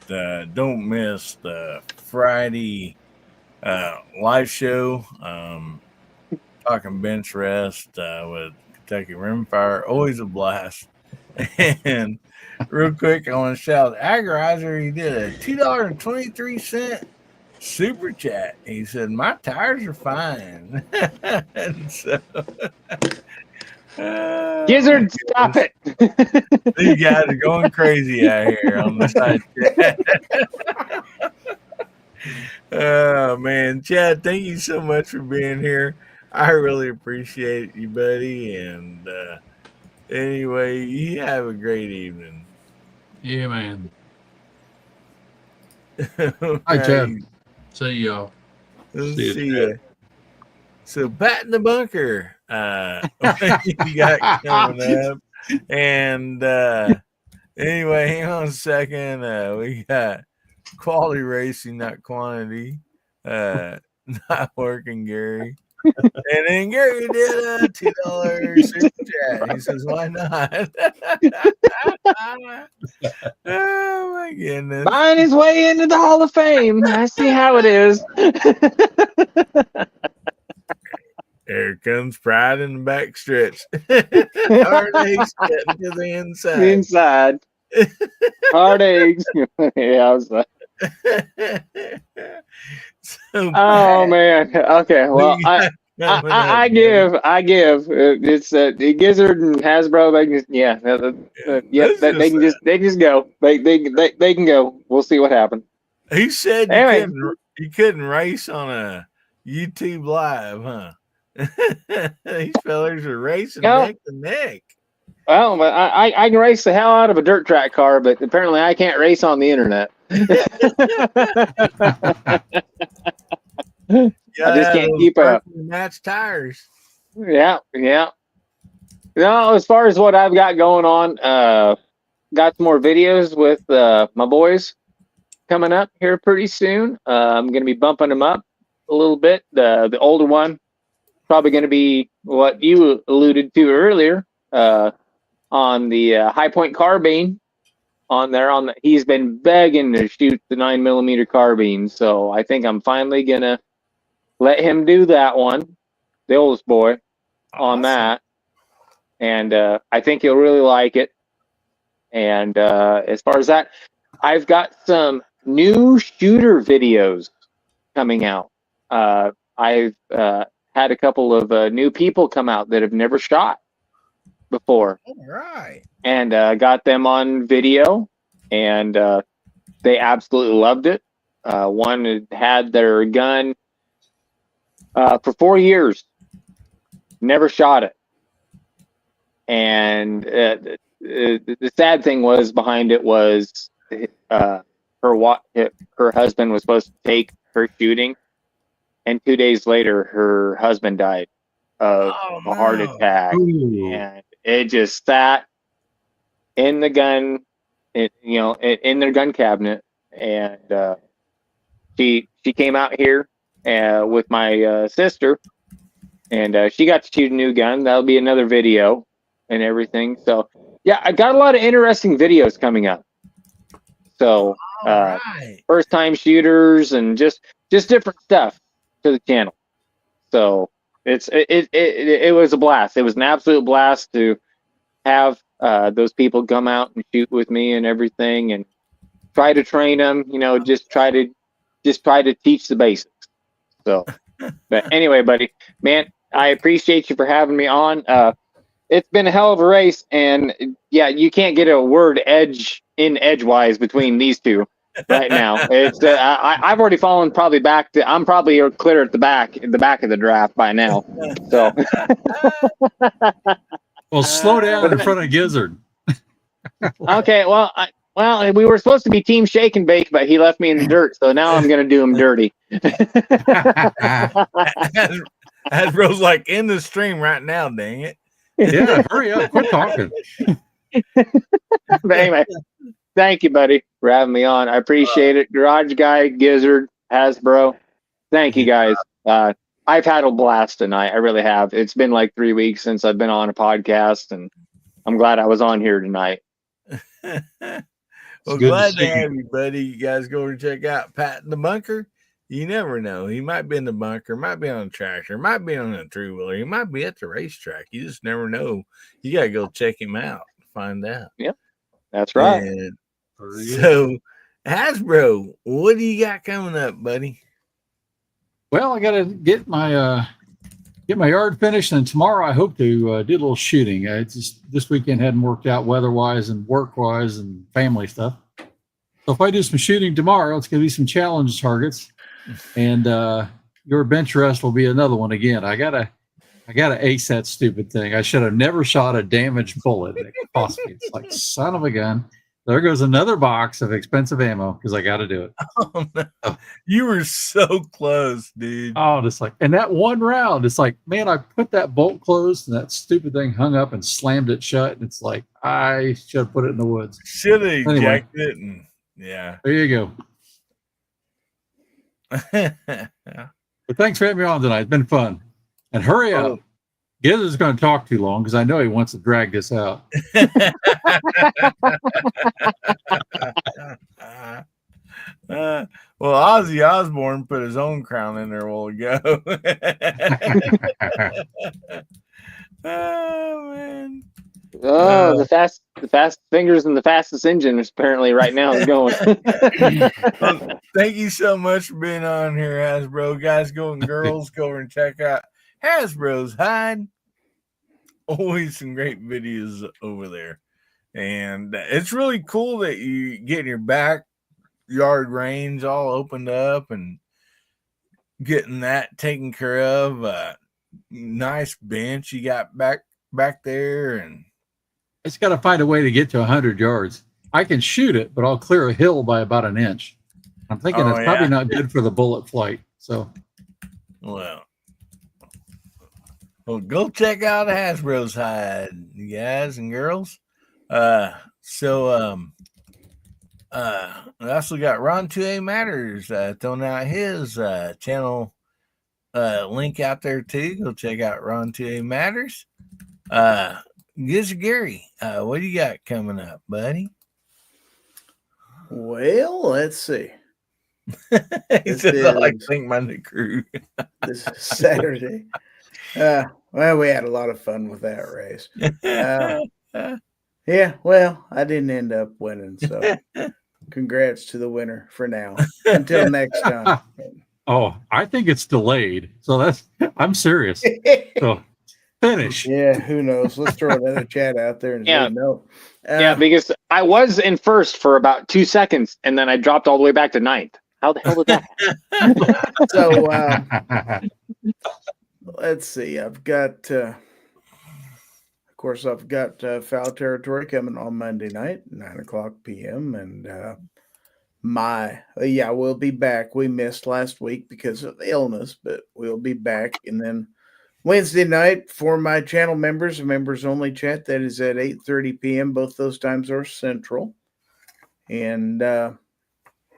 don't miss the Friday live show. Talking bench rest with Kentucky Rimfire, always a blast. And real quick, I want to shout Agorizer. He did a $2.23 super chat. He said, "My tires are fine." And so, Gizzard, stop it! These guys are going crazy out here on the side chat. Oh man, Chad, thank you so much for being here. I really appreciate you, buddy. And anyway, you have a great evening. Yeah, man. Hi, Chad. See y'all. See ya. So, Bat in the Bunker, you got coming up. And anyway, hang on a second. We got Quality Racing, not Quantity. Not working, Gary. And then Gary did a $2 super chat. He says, "Why not?" Oh my goodness! Buying his way into the Hall of Fame. I see how it is. Eric comes Pride in the back stretch. Hard eggs getting to the inside. Inside. Hard eggs. Yeah, I was like, So oh Pat, man. Okay. Well, I give. It's Gizzard and Hasbro. They can, yeah, Let's they can just go. They can go. We'll see what happens. He said Anyway. you couldn't race on a YouTube live, huh? These fellas are racing No. neck to neck. Well, but I can race the hell out of a dirt track car, but apparently I can't race on the internet. I just can't keep up. Match tires. Yeah. No, as far as what I've got going on, got some more videos with my boys coming up here pretty soon. I'm going to be bumping them up a little bit. The older one, probably going to be what you alluded to earlier, on the High Point carbine. He's been begging to shoot the 9mm carbine, so I think I'm finally gonna let him do that one, the oldest boy, on that, and I think he'll really like it. And as far as that, I've got some new shooter videos coming out. I've had a couple of new people come out that have never shot before. All right. And got them on video, and they absolutely loved it. One had their gun for 4 years, never shot it. And the sad thing was behind it was her husband was supposed to take her shooting, and 2 days later her husband died of a heart attack. Ooh. And it just sat in the gun, in their gun cabinet. And she came out here with my sister, and she got to shoot a new gun. That'll be another video and everything. So yeah, I got a lot of interesting videos coming up. So first time shooters and just different stuff to the channel. So it was a blast. It was an absolute blast to have those people come out and shoot with me and everything, and try to train them. Just try to teach the basics. So, but anyway, buddy, man, I appreciate you for having me on. It's been a hell of a race, and yeah, you can't get a word edgewise between these two right now. It's I've already fallen probably back to. I'm probably clear at the back of the draft by now. So, Well, slow down in front of Gizzard. okay, well, we were supposed to be team shake and bake, but he left me in the dirt, so now I'm gonna do him dirty. Hasbro's like in the stream right now. Dang it! Yeah, hurry up! Quit talking. But anyway, thank you, buddy, for having me on. I appreciate it. Garage Guy, Gizzard, Hasbro, thank you guys. I've had a blast tonight. I really have. It's been like 3 weeks since I've been on a podcast, and I'm glad I was on here tonight. Well, glad to have you, buddy. You guys go and check out Pat in the Bunker. You never know. He might be in the bunker, might be on a tractor, might be on a three-wheeler. He might be at the racetrack. You just never know. You got to go check him out to find out. Yep, that's right. And so, Hasbro, what do you got coming up, buddy? Well, I got to get my yard finished, and tomorrow I hope to do a little shooting. This weekend hadn't worked out weather-wise and work-wise and family stuff. So if I do some shooting tomorrow, it's going to be some challenge targets, and your bench rest will be another one again. I gotta ace that stupid thing. I should have never shot a damaged bullet. It cost me. It's like, son of a gun. There goes another box of expensive ammo because I got to do it. Oh, no. You were so close, dude. Oh, just like, and that one round, it's like, man, I put that bolt closed and that stupid thing hung up and slammed it shut. And it's like, I should have put it in the woods. Should have ejected it. And, yeah. There you go. But thanks for having me on tonight. It's been fun. And hurry up. Gizzard's going to talk too long because I know he wants to drag this out. Well, Ozzy Osbourne put his own crown in there a while ago. Oh man. Oh, the fast fingers and the fastest engine is apparently right now is going. Well, thank you so much for being on here, Hasbro. Guys, go and girls, go over and check out Hasbro's Hide. Always some great videos over there. And it's really cool that you get your backyard range all opened up and getting that taken care of. Nice bench you got back there, and It's got to find a way to get to 100 yards. I can shoot it, but I'll clear a hill by about an inch. I'm thinking it's probably not good for the bullet flight. So, well, go check out Hasbro's Hide, you guys and girls. We also got Ron 2A Matters throwing out his channel link out there too. Go check out Ron 2A Matters. Giz Gary, what do you got coming up, buddy? Well, let's see. He says, I like to thank my new crew. This is Saturday. Well, we had a lot of fun with that race. Yeah, well, I didn't end up winning, so congrats to the winner for now. Until next time. oh, I think it's delayed. So I'm serious. So finish. Yeah, who knows? Let's throw another chat out there and Yeah. say no. Yeah, because I was in first for about 2 seconds, and then I dropped all the way back to ninth. How the hell did that happen? So let's see. I've got, of course, Foul Territory coming on Monday night, 9:00 p.m. And we'll be back. We missed last week because of illness, but we'll be back. And then Wednesday night for my channel members, a members only chat, that is at 8:30 p.m. Both those times are Central. And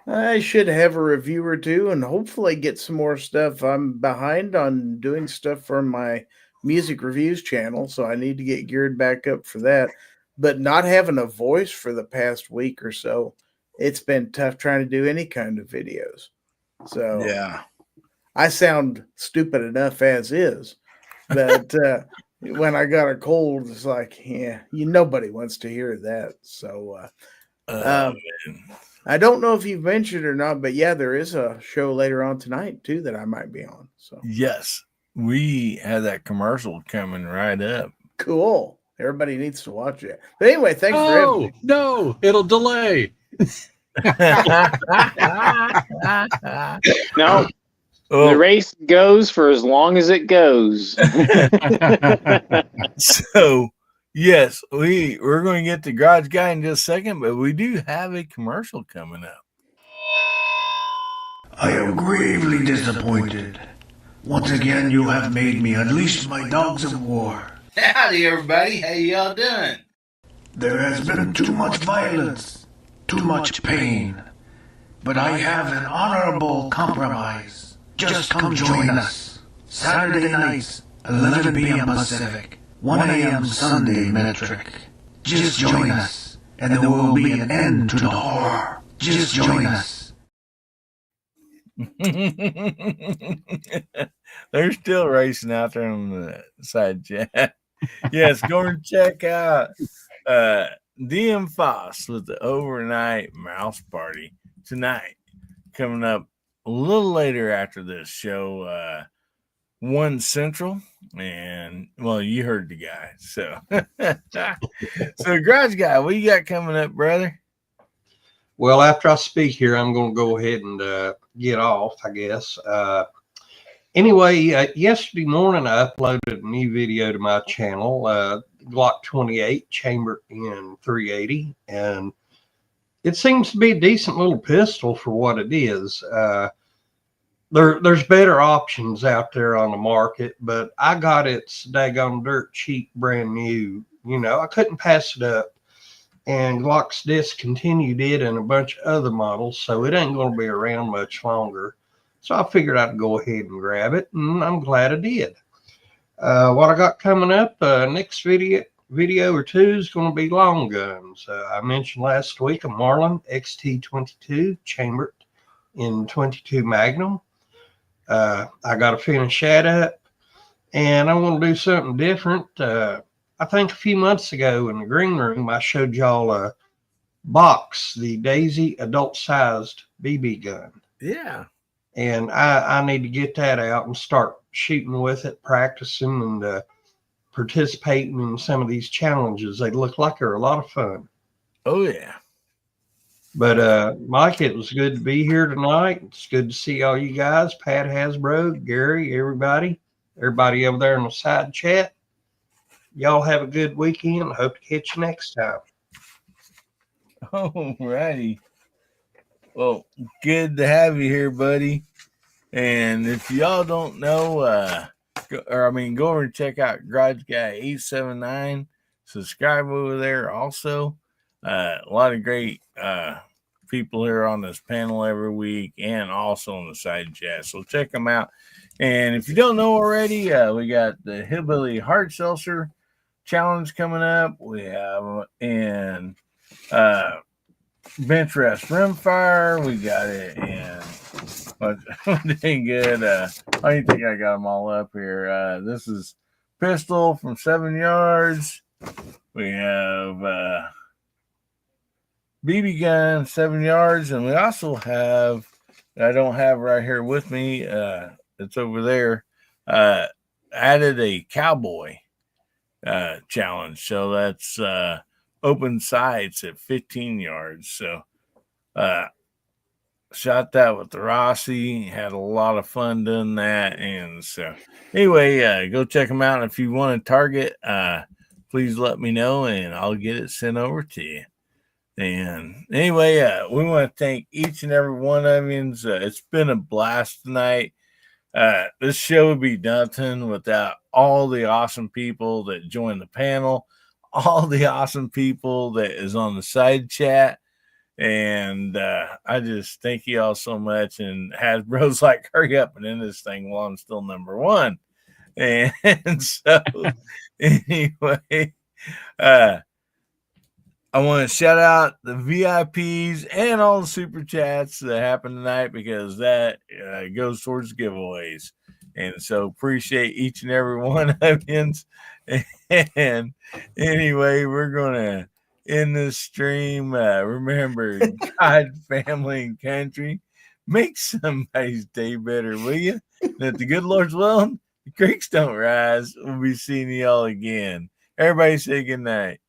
I should have a review or two and hopefully get some more stuff. I'm behind on doing stuff for my music reviews channel, so I need to get geared back up for that. But not having a voice for the past week or so, it's been tough trying to do any kind of videos. So Yeah. I sound stupid enough as is, but when I got a cold, it's like, nobody wants to hear that. So I don't know if you've mentioned or not, but yeah, there is a show later on tonight too that I might be on. So yes, we have that commercial coming right up. Cool. Everybody needs to watch it. But anyway, thanks for having me. No, it'll delay. No. The race goes for as long as it goes. So, yes, we're going to get the Garage Guy in just a second, but we do have a commercial coming up. I am gravely disappointed. Once again, you have made me unleash my dogs of war. Howdy, everybody. How y'all doing? There has been too much violence, too much pain. But I have an honorable compromise. Just come join us. Saturday nights, 11 p.m. Pacific, 1 a.m. Sunday metric. Just join us, and there will be an end to the horror. Just join us. They're still racing out there on the side chat. Yes, go and check out DM Foss with the Overnight Mouse Party tonight, coming up a little later after this show, 1 Central, and well, you heard the guy. So, so Garage Guy, what you got coming up, brother? Well, after I speak here, I'm going to go ahead and get off, I guess. Anyway, yesterday morning, I uploaded a new video to my channel, Glock 28 chambered in 380, and it seems to be a decent little pistol for what it is. There's better options out there on the market, but I got its daggone dirt cheap, brand new. You know, I couldn't pass it up. And Glock's discontinued it and a bunch of other models, so it ain't going to be around much longer. So I figured I'd go ahead and grab it, and I'm glad I did. What I got coming up, next video or two is going to be long guns. I mentioned last week a Marlin XT22 chambered in 22 Magnum. I got to finish that up. and I want to do something different. I think a few months ago in the green room, I showed y'all a box, the Daisy adult-sized BB gun. Yeah. And I need to get that out and start shooting with it, practicing, and participating in some of these challenges. They look like they're a lot of fun. Oh, yeah. But Mike, it was good to be here tonight. It's good to see all you guys, Pat Hasbro, Gary, everybody over there in the side chat. Y'all have a good weekend. Hope to catch you next time. All righty. Well, good to have you here, buddy. And if y'all don't know, go over and check out Garage Guy 879. Subscribe over there also. A lot of great people here on this panel every week and also on the side chat. So check them out. And if you don't know already, we got the Hillbilly Hard Seltzer Challenge coming up. We have Bench Rest Rimfire. We got it in. Dang good. I don't think I got them all up here. This is Pistol from 7 Yards. We have BB Gun 7 Yards, and we also have, I don't have right here with me, it's over there, added a Cowboy challenge. So that's open sights at 15 yards. So shot that with the Rossi, had a lot of fun doing that. And so anyway, go check them out. If you want to target, please let me know and I'll get it sent over to you. And anyway, we want to thank each and every one of you. It's been a blast tonight. This show would be nothing without all the awesome people that join the panel, all the awesome people that is on the side chat. And I just thank you all so much. And Hasbro's like, hurry up and end this thing while I'm still number one. And so anyway, I want to shout out the VIPs and all the super chats that happened tonight because that goes towards giveaways. And so appreciate each and every one of you. And anyway, we're going to end this stream. Remember, God, family, and country. Make somebody's day better, will you? And if the good Lord's willing, the creeks don't rise. We'll be seeing y'all again. Everybody say good night.